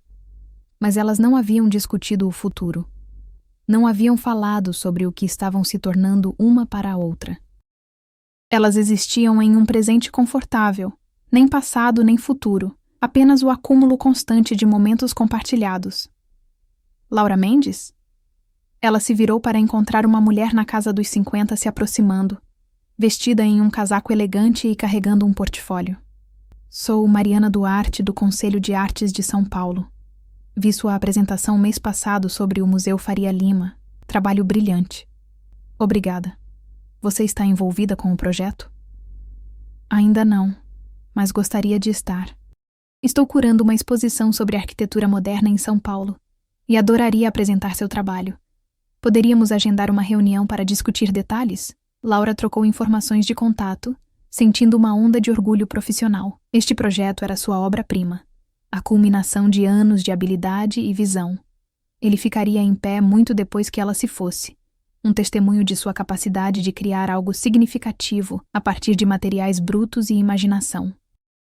Mas elas não haviam discutido o futuro. Não haviam falado sobre o que estavam se tornando uma para a outra. Elas existiam em um presente confortável, nem passado nem futuro, apenas o acúmulo constante de momentos compartilhados. Laura Mendes? Ela se virou para encontrar uma mulher na casa dos 50 se aproximando, vestida em um casaco elegante e carregando um portfólio. Sou Mariana Duarte, do Conselho de Artes de São Paulo. Vi sua apresentação mês passado sobre o Museu Faria Lima. Trabalho brilhante. Obrigada. Você está envolvida com o projeto? Ainda não, mas gostaria de estar. Estou curando uma exposição sobre arquitetura moderna em São Paulo. E adoraria apresentar seu trabalho. Poderíamos agendar uma reunião para discutir detalhes? Laura trocou informações de contato, sentindo uma onda de orgulho profissional. Este projeto era sua obra-prima, a culminação de anos de habilidade e visão. Ele ficaria em pé muito depois que ela se fosse, um testemunho de sua capacidade de criar algo significativo a partir de materiais brutos e imaginação.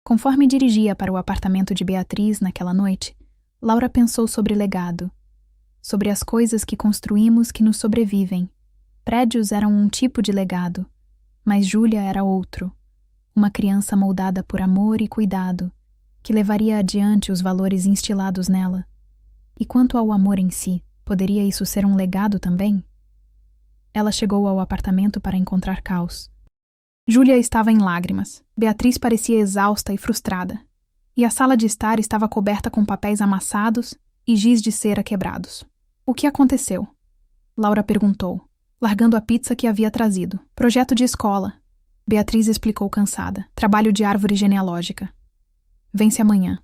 Conforme dirigia para o apartamento de Beatriz naquela noite, Laura pensou sobre legado, sobre as coisas que construímos que nos sobrevivem. Prédios eram um tipo de legado, mas Júlia era outro, uma criança moldada por amor e cuidado, que levaria adiante os valores instilados nela. E quanto ao amor em si, poderia isso ser um legado também? Ela chegou ao apartamento para encontrar Caos. Júlia estava em lágrimas. Beatriz parecia exausta e frustrada. E a sala de estar estava coberta com papéis amassados e giz de cera quebrados. O que aconteceu? Laura perguntou, largando a pizza que havia trazido. Projeto de escola. Beatriz explicou cansada. Trabalho de árvore genealógica. Vence amanhã.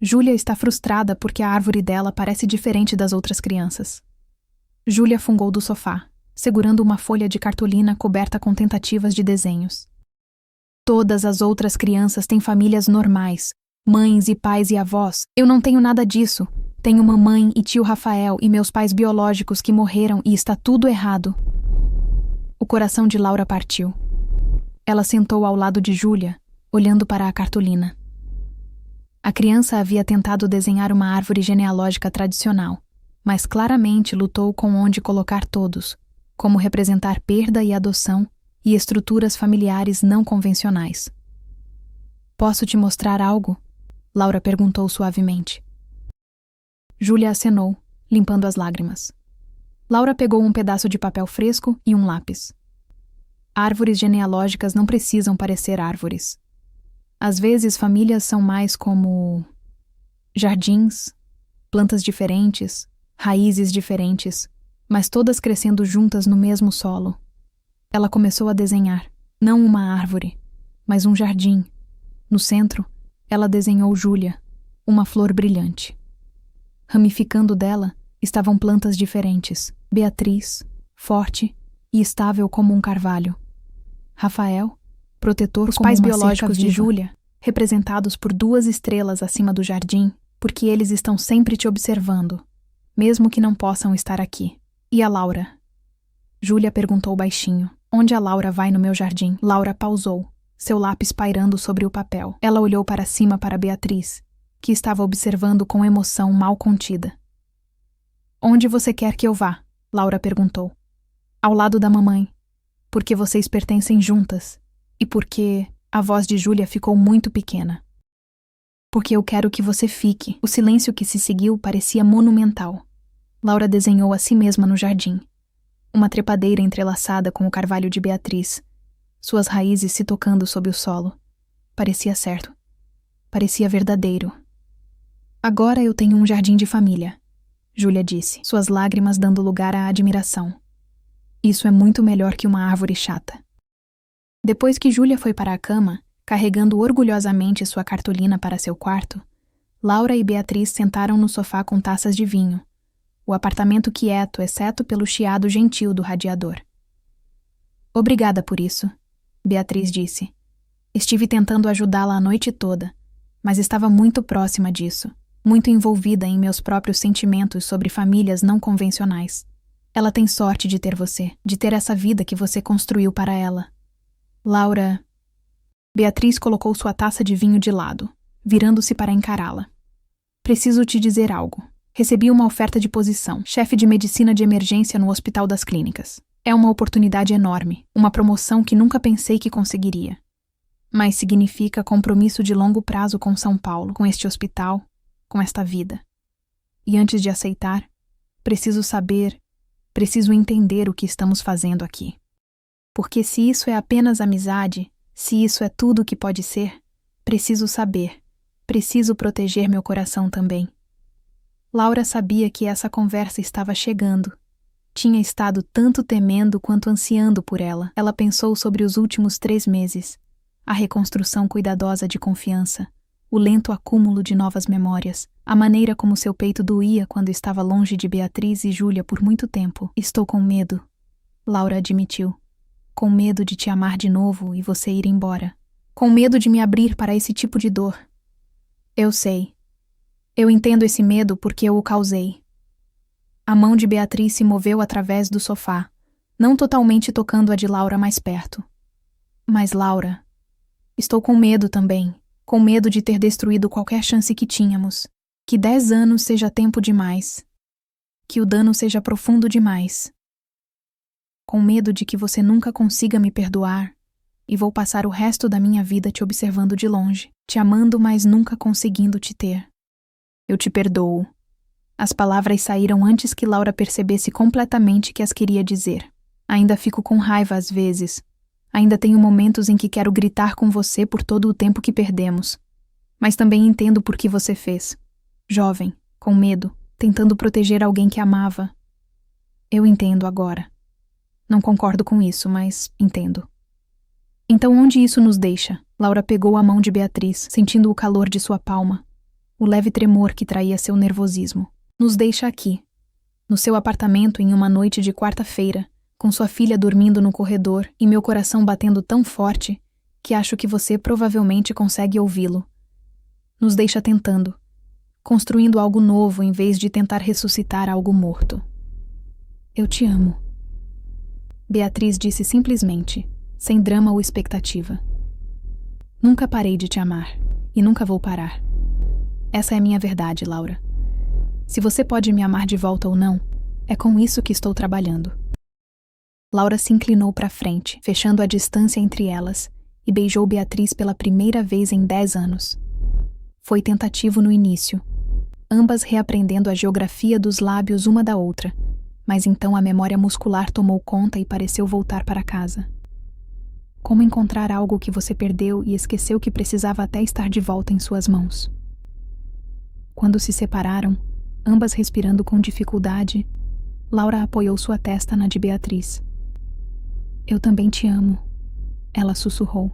Júlia está frustrada porque a árvore dela parece diferente das outras crianças. Júlia fungou do sofá, segurando uma folha de cartolina coberta com tentativas de desenhos. Todas as outras crianças têm famílias normais, mães e pais e avós. Eu não tenho nada disso. Tenho mamãe e tio Rafael e meus pais biológicos que morreram e está tudo errado. O coração de Laura partiu. Ela sentou ao lado de Júlia, olhando para a cartolina. A criança havia tentado desenhar uma árvore genealógica tradicional, mas claramente lutou com onde colocar todos, como representar perda e adoção e estruturas familiares não convencionais. Posso te mostrar algo? Laura perguntou suavemente. Júlia acenou, limpando as lágrimas. Laura pegou um pedaço de papel fresco e um lápis. Árvores genealógicas não precisam parecer árvores. Às vezes, famílias são mais como jardins, plantas diferentes, raízes diferentes, mas todas crescendo juntas no mesmo solo. Ela começou a desenhar, não uma árvore, mas um jardim. No centro, ela desenhou Júlia, uma flor brilhante. Ramificando dela estavam plantas diferentes, Beatriz, forte e estável como um carvalho. Rafael, protetor como uma cerca viva. Os pais biológicos de Júlia, representados por 2 estrelas acima do jardim, porque eles estão sempre te observando, mesmo que não possam estar aqui. E a Laura? Júlia perguntou baixinho. Onde a Laura vai no meu jardim? Laura pausou, seu lápis pairando sobre o papel. Ela olhou para cima para Beatriz, que estava observando com emoção mal contida. Onde você quer que eu vá? Laura perguntou. Ao lado da mamãe, porque vocês pertencem juntas, e porque a voz de Júlia ficou muito pequena. Porque eu quero que você fique. O silêncio que se seguiu parecia monumental. Laura desenhou a si mesma no jardim. Uma trepadeira entrelaçada com o carvalho de Beatriz, suas raízes se tocando sob o solo. Parecia certo. Parecia verdadeiro. Agora eu tenho um jardim de família, Júlia disse, suas lágrimas dando lugar à admiração. Isso é muito melhor que uma árvore chata. Depois que Júlia foi para a cama, carregando orgulhosamente sua cartolina para seu quarto, Laura e Beatriz sentaram no sofá com taças de vinho, o apartamento quieto, exceto pelo chiado gentil do radiador. Obrigada por isso, Beatriz disse. Estive tentando ajudá-la a noite toda, mas estava muito próxima disso, muito envolvida em meus próprios sentimentos sobre famílias não convencionais. Ela tem sorte de ter você, de ter essa vida que você construiu para ela. Laura... Beatriz colocou sua taça de vinho de lado, virando-se para encará-la. Preciso te dizer algo. Recebi uma oferta de posição, chefe de medicina de emergência no Hospital das Clínicas. É uma oportunidade enorme, uma promoção que nunca pensei que conseguiria. Mas significa compromisso de longo prazo com São Paulo, com este hospital, com esta vida. E antes de aceitar, preciso entender o que estamos fazendo aqui. Porque se isso é apenas amizade, se isso é tudo o que pode ser, preciso saber, preciso proteger meu coração também. Laura sabia que essa conversa estava chegando. Tinha estado tanto temendo quanto ansiando por ela. Ela pensou sobre os últimos 3 meses, a reconstrução cuidadosa de confiança, o lento acúmulo de novas memórias, a maneira como seu peito doía quando estava longe de Beatriz e Júlia por muito tempo. Estou com medo, Laura admitiu. Com medo de te amar de novo e você ir embora. Com medo de me abrir para esse tipo de dor. Eu sei. Eu entendo esse medo porque eu o causei. A mão de Beatriz se moveu através do sofá, não totalmente tocando a de Laura mais perto. Mas, Laura, estou com medo também, com medo de ter destruído qualquer chance que tínhamos. Que 10 anos seja tempo demais. Que o dano seja profundo demais. Com medo de que você nunca consiga me perdoar, e vou passar o resto da minha vida te observando de longe, te amando, mas nunca conseguindo te ter. Eu te perdoo. As palavras saíram antes que Laura percebesse completamente que as queria dizer. Ainda fico com raiva às vezes. Ainda tenho momentos em que quero gritar com você por todo o tempo que perdemos. Mas também entendo por que você fez. Jovem, com medo, tentando proteger alguém que amava. Eu entendo agora. Não concordo com isso, mas entendo. Então onde isso nos deixa? Laura pegou a mão de Beatriz, sentindo o calor de sua palma, o leve tremor que traía seu nervosismo. Nos deixa aqui, no seu apartamento em uma noite de quarta-feira, com sua filha dormindo no corredor e meu coração batendo tão forte que acho que você provavelmente consegue ouvi-lo. Nos deixa tentando, construindo algo novo em vez de tentar ressuscitar algo morto. Eu te amo. Beatriz disse simplesmente, sem drama ou expectativa. Nunca parei de te amar, e nunca vou parar. Essa é a minha verdade, Laura. Se você pode me amar de volta ou não, é com isso que estou trabalhando. Laura se inclinou para frente, fechando a distância entre elas, e beijou Beatriz pela primeira vez em 10 anos. Foi tentativo no início, ambas reaprendendo a geografia dos lábios uma da outra, mas então a memória muscular tomou conta e pareceu voltar para casa. Como encontrar algo que você perdeu e esqueceu que precisava até estar de volta em suas mãos? Quando se separaram, ambas respirando com dificuldade, Laura apoiou sua testa na de Beatriz. Eu também te amo, ela sussurrou.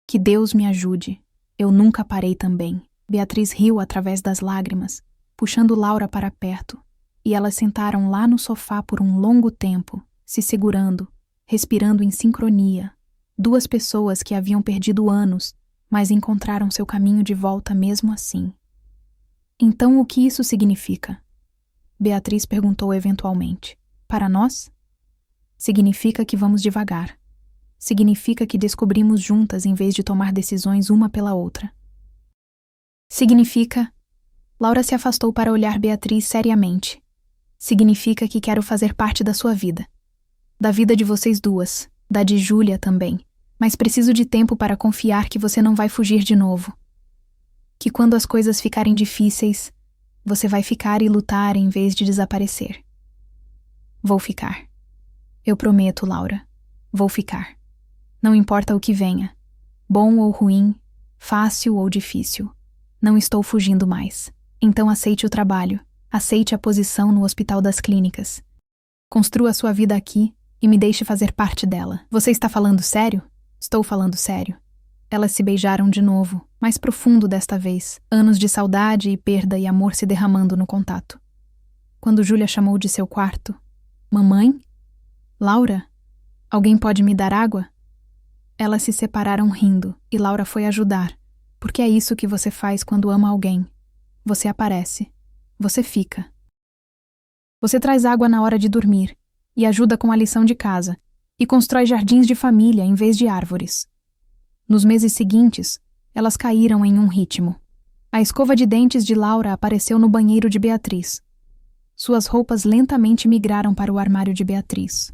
Que Deus me ajude, eu nunca parei também. Beatriz riu através das lágrimas, puxando Laura para perto, e elas sentaram lá no sofá por um longo tempo, se segurando, respirando em sincronia. Duas pessoas que haviam perdido anos, mas encontraram seu caminho de volta mesmo assim. Então o que isso significa? Beatriz perguntou eventualmente. Para nós? Significa que vamos devagar. Significa que descobrimos juntas em vez de tomar decisões uma pela outra. Significa... Laura se afastou para olhar Beatriz seriamente. Significa que quero fazer parte da sua vida. Da vida de vocês duas, da de Júlia também. Mas preciso de tempo para confiar que você não vai fugir de novo. Que quando as coisas ficarem difíceis, você vai ficar e lutar em vez de desaparecer. Vou ficar. Eu prometo, Laura. Vou ficar. Não importa o que venha. Bom ou ruim, fácil ou difícil. Não estou fugindo mais. Então aceite o trabalho. Aceite a posição no Hospital das Clínicas. Construa sua vida aqui e me deixe fazer parte dela. Você está falando sério? Estou falando sério. Elas se beijaram de novo, mais profundo desta vez, anos de saudade e perda e amor se derramando no contato. Quando Júlia chamou de seu quarto, Mamãe? Laura? Alguém pode me dar água? Elas se separaram rindo, e Laura foi ajudar, porque é isso que você faz quando ama alguém. Você aparece. Você fica. Você traz água na hora de dormir, e ajuda com a lição de casa, e constrói jardins de família em vez de árvores. Nos meses seguintes, elas caíram em um ritmo. A escova de dentes de Laura apareceu no banheiro de Beatriz. Suas roupas lentamente migraram para o armário de Beatriz.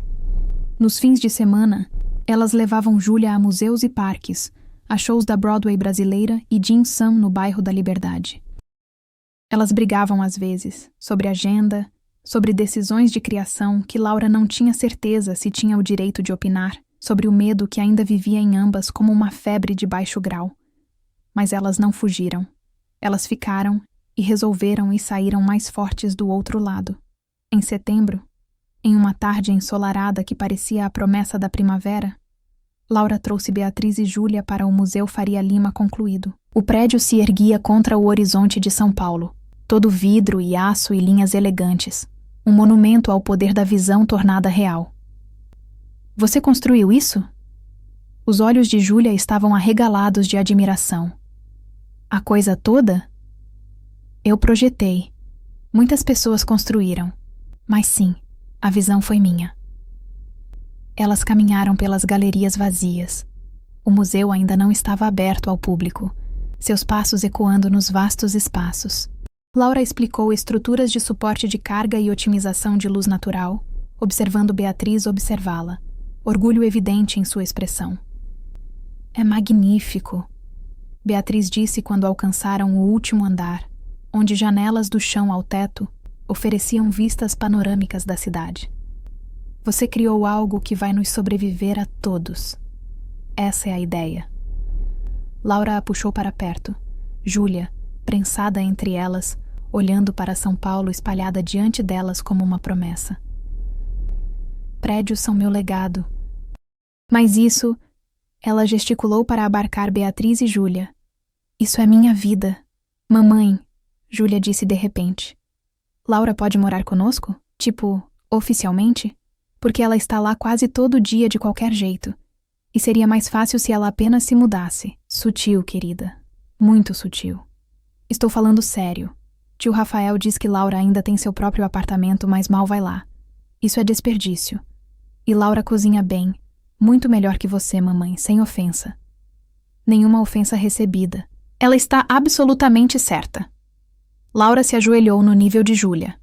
Nos fins de semana, elas levavam Júlia a museus e parques, a shows da Broadway brasileira e Jim Sam no bairro da Liberdade. Elas brigavam às vezes, sobre agenda, sobre decisões de criação que Laura não tinha certeza se tinha o direito de opinar, sobre o medo que ainda vivia em ambas como uma febre de baixo grau. Mas elas não fugiram. Elas ficaram e resolveram e saíram mais fortes do outro lado. Em setembro, em uma tarde ensolarada que parecia a promessa da primavera, Laura trouxe Beatriz e Júlia para o Museu Faria Lima concluído. O prédio se erguia contra o horizonte de São Paulo, todo vidro e aço e linhas elegantes, um monumento ao poder da visão tornada real. Você construiu isso? Os olhos de Júlia estavam arregalados de admiração. A coisa toda? Eu projetei. Muitas pessoas construíram. Mas sim, a visão foi minha. Elas caminharam pelas galerias vazias. O museu ainda não estava aberto ao público, seus passos ecoando nos vastos espaços. Laura explicou estruturas de suporte de carga e otimização de luz natural, observando Beatriz observá-la, orgulho evidente em sua expressão. É magnífico, Beatriz disse quando alcançaram o último andar, onde janelas do chão ao teto ofereciam vistas panorâmicas da cidade. Você criou algo que vai nos sobreviver a todos. Essa é a ideia. Laura a puxou para perto. Júlia, prensada entre elas, olhando para São Paulo espalhada diante delas como uma promessa. Prédios são meu legado. Mas isso... Ela gesticulou para abarcar Beatriz e Júlia. Isso é minha vida. Mamãe, Júlia disse de repente. Laura pode morar conosco? Tipo, oficialmente? Porque ela está lá quase todo dia de qualquer jeito. E seria mais fácil se ela apenas se mudasse. Sutil, querida. Muito sutil. Estou falando sério. Tio Rafael diz que Laura ainda tem seu próprio apartamento, mas mal vai lá. Isso é desperdício. E Laura cozinha bem. Muito melhor que você, mamãe, sem ofensa. Nenhuma ofensa recebida. Ela está absolutamente certa. Laura se ajoelhou no nível de Júlia.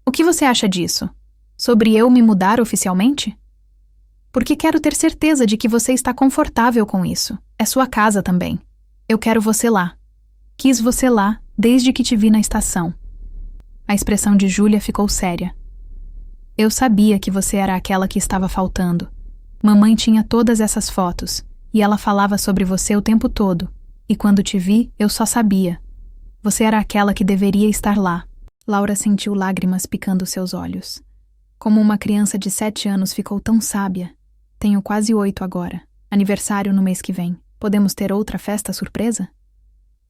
O que você acha disso? Sobre eu me mudar oficialmente? Porque quero ter certeza de que você está confortável com isso. É sua casa também. Eu quero você lá. Quis você lá desde que te vi na estação. A expressão de Júlia ficou séria. Eu sabia que você era aquela que estava faltando. Mamãe tinha todas essas fotos, e ela falava sobre você o tempo todo. E quando te vi, eu só sabia. Você era aquela que deveria estar lá. Laura sentiu lágrimas picando seus olhos. Como uma criança de 7 anos ficou tão sábia. Tenho quase 8 agora. Aniversário no mês que vem. Podemos ter outra festa surpresa?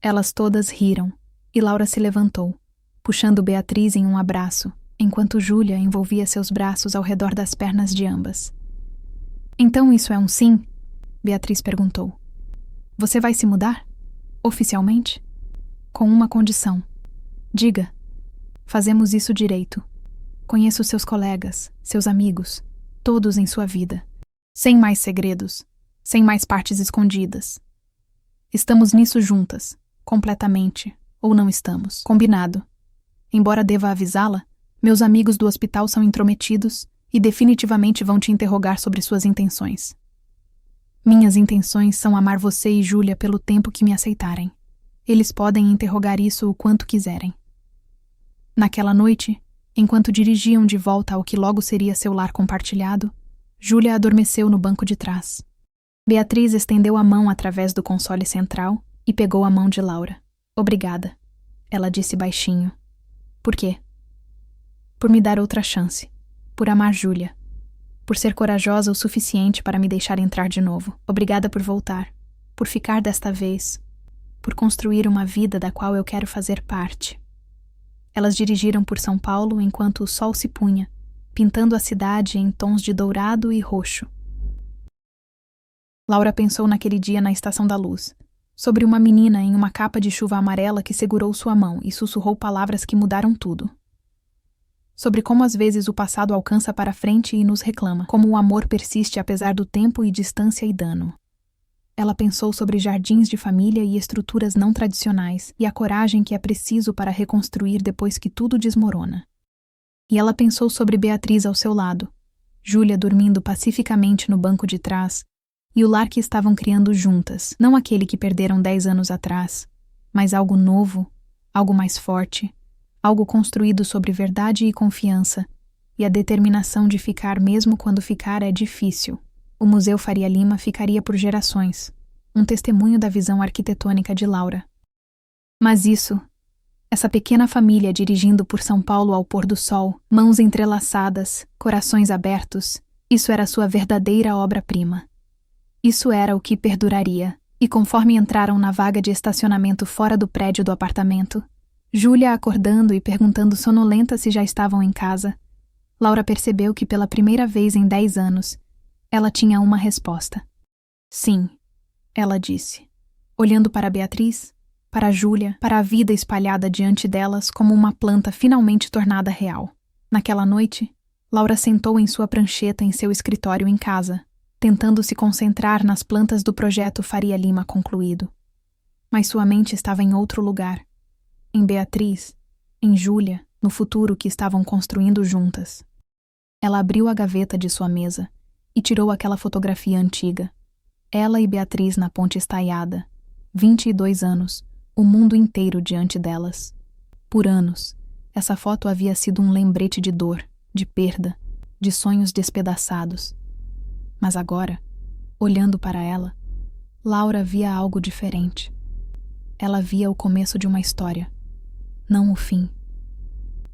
Elas todas riram, e Laura se levantou, puxando Beatriz em um abraço, enquanto Júlia envolvia seus braços ao redor das pernas de ambas. Então isso é um sim? Beatriz perguntou. Você vai se mudar? Oficialmente? Com uma condição. Diga. Fazemos isso direito. Conheço seus colegas, seus amigos, todos em sua vida. Sem mais segredos, sem mais partes escondidas. Estamos nisso juntas, completamente, ou não estamos. Combinado. Embora deva avisá-la, meus amigos do hospital são intrometidos e definitivamente vão te interrogar sobre suas intenções. Minhas intenções são amar você e Júlia pelo tempo que me aceitarem. Eles podem interrogar isso o quanto quiserem. Naquela noite, enquanto dirigiam de volta ao que logo seria seu lar compartilhado, Júlia adormeceu no banco de trás. Beatriz estendeu a mão através do console central e pegou a mão de Laura. Obrigada, ela disse baixinho. Por quê? Por me dar outra chance. Por amar Júlia. Por ser corajosa o suficiente para me deixar entrar de novo. Obrigada por voltar. Por ficar desta vez. Por construir uma vida da qual eu quero fazer parte. Elas dirigiram por São Paulo enquanto o sol se punha, pintando a cidade em tons de dourado e roxo. Laura pensou naquele dia na Estação da Luz, sobre uma menina em uma capa de chuva amarela que segurou sua mão e sussurrou palavras que mudaram tudo. Sobre como às vezes o passado alcança para frente e nos reclama, como o amor persiste apesar do tempo e distância e dano. Ela pensou sobre jardins de família e estruturas não tradicionais e a coragem que é preciso para reconstruir depois que tudo desmorona. E ela pensou sobre Beatriz ao seu lado, Júlia dormindo pacificamente no banco de trás, e o lar que estavam criando juntas, não aquele que perderam 10 anos atrás, mas algo novo, algo mais forte, algo construído sobre verdade e confiança, e a determinação de ficar mesmo quando ficar é difícil. O Museu Faria Lima ficaria por gerações, um testemunho da visão arquitetônica de Laura. Mas isso, essa pequena família dirigindo por São Paulo ao pôr do sol, mãos entrelaçadas, corações abertos, isso era sua verdadeira obra-prima. Isso era o que perduraria, e conforme entraram na vaga de estacionamento fora do prédio do apartamento, Júlia acordando e perguntando sonolenta se já estavam em casa, Laura percebeu que pela primeira vez em 10 anos, ela tinha uma resposta. Sim, ela disse, olhando para Beatriz, para Júlia, para a vida espalhada diante delas como uma planta finalmente tornada real. Naquela noite, Laura sentou em sua prancheta em seu escritório em casa, tentando se concentrar nas plantas do projeto Faria Lima concluído. Mas sua mente estava em outro lugar, em Beatriz, em Júlia, no futuro que estavam construindo juntas. Ela abriu a gaveta de sua mesa e tirou aquela fotografia antiga. Ela e Beatriz na ponte estaiada, 22 anos, o mundo inteiro diante delas. Por anos, essa foto havia sido um lembrete de dor, de perda, de sonhos despedaçados. Mas agora, olhando para ela, Laura via algo diferente. Ela via o começo de uma história, não o fim.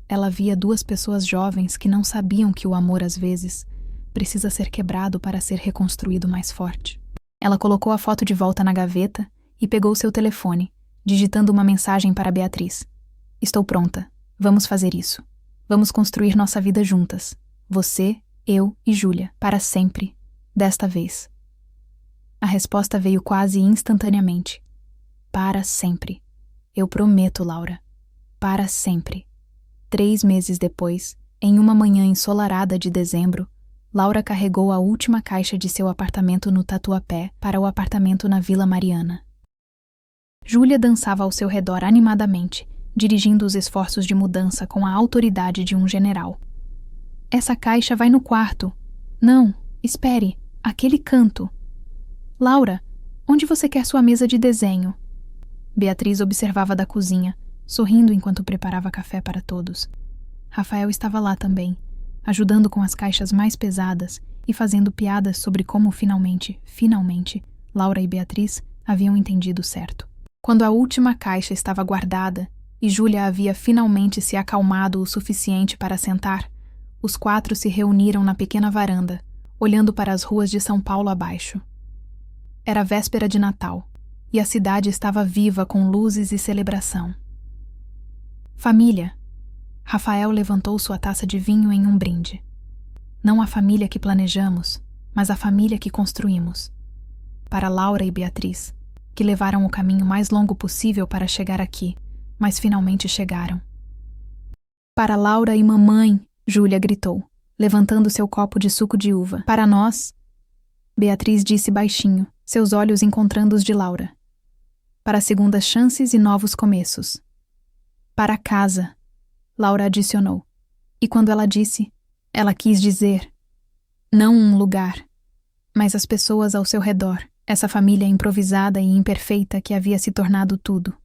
Ela via duas pessoas jovens que não sabiam que o amor, às vezes, precisa ser quebrado para ser reconstruído mais forte. Ela colocou a foto de volta na gaveta e pegou seu telefone, digitando uma mensagem para Beatriz. Estou pronta. Vamos fazer isso. Vamos construir nossa vida juntas. Você, eu e Júlia, para sempre. Desta vez. A resposta veio quase instantaneamente. Para sempre. Eu prometo, Laura. Para sempre. 3 meses depois, em uma manhã ensolarada de dezembro, Laura carregou a última caixa de seu apartamento no Tatuapé para o apartamento na Vila Mariana. Júlia dançava ao seu redor animadamente, dirigindo os esforços de mudança com a autoridade de um general. Essa caixa vai no quarto. Não, espere, aquele canto. Laura, onde você quer sua mesa de desenho? Beatriz observava da cozinha, sorrindo enquanto preparava café para todos. Rafael estava lá também, ajudando com as caixas mais pesadas e fazendo piadas sobre como finalmente, Laura e Beatriz haviam entendido certo. Quando a última caixa estava guardada e Júlia havia finalmente se acalmado o suficiente para sentar, os 4 se reuniram na pequena varanda, olhando para as ruas de São Paulo abaixo. Era véspera de Natal, e a cidade estava viva com luzes e celebração. Família. Rafael levantou sua taça de vinho em um brinde. Não a família que planejamos, mas a família que construímos. Para Laura e Beatriz, que levaram o caminho mais longo possível para chegar aqui, mas finalmente chegaram. Para Laura e mamãe, Júlia gritou, levantando seu copo de suco de uva. Para nós, Beatriz disse baixinho, seus olhos encontrando os de Laura. Para segundas chances e novos começos. Para casa, Laura adicionou. E quando ela disse, ela quis dizer, não um lugar, mas as pessoas ao seu redor, essa família improvisada e imperfeita que havia se tornado tudo.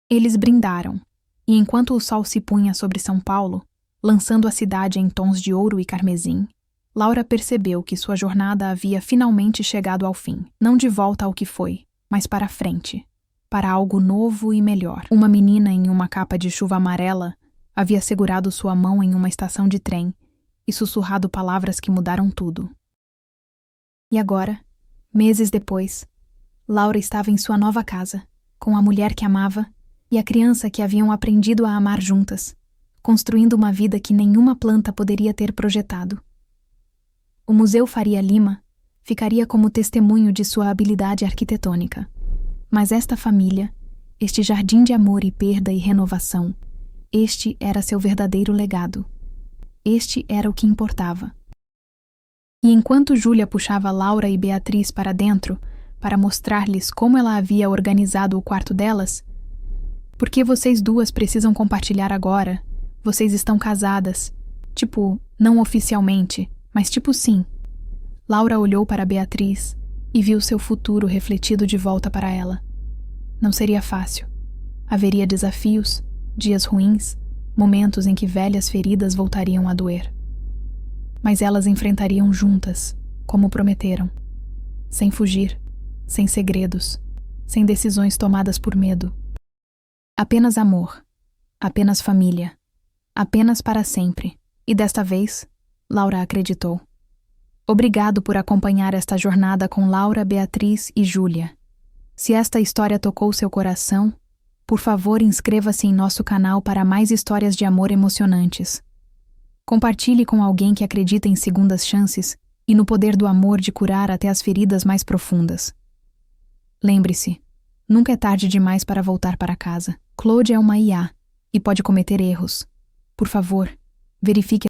Eles brindaram, e enquanto o sol se punha sobre São Paulo, lançando a cidade em tons de ouro e carmesim, Laura percebeu que sua jornada havia finalmente chegado ao fim, não de volta ao que foi, mas para frente, para algo novo e melhor. Uma menina em uma capa de chuva amarela havia segurado sua mão em uma estação de trem e sussurrado palavras que mudaram tudo. E agora, meses depois, Laura estava em sua nova casa, com a mulher que amava e a criança que haviam aprendido a amar juntas, construindo uma vida que nenhuma planta poderia ter projetado. O Museu Faria Lima ficaria como testemunho de sua habilidade arquitetônica. Mas esta família, este jardim de amor e perda e renovação, este era seu verdadeiro legado. Este era o que importava. E enquanto Júlia puxava Laura e Beatriz para dentro, para mostrar-lhes como ela havia organizado o quarto delas, porque vocês duas precisam compartilhar agora, vocês estão casadas, tipo, não oficialmente, mas tipo sim. Laura olhou para Beatriz e viu seu futuro refletido de volta para ela. Não seria fácil. Haveria desafios, dias ruins, momentos em que velhas feridas voltariam a doer. Mas elas enfrentariam juntas, como prometeram. Sem fugir, sem segredos, sem decisões tomadas por medo. Apenas amor, apenas família, apenas para sempre. E desta vez, Laura acreditou. Obrigado por acompanhar esta jornada com Laura, Beatriz e Júlia. Se esta história tocou seu coração, por favor, inscreva-se em nosso canal para mais histórias de amor emocionantes. Compartilhe com alguém que acredita em segundas chances e no poder do amor de curar até as feridas mais profundas. Lembre-se, nunca é tarde demais para voltar para casa. Claude é uma IA e pode cometer erros. Por favor, verifique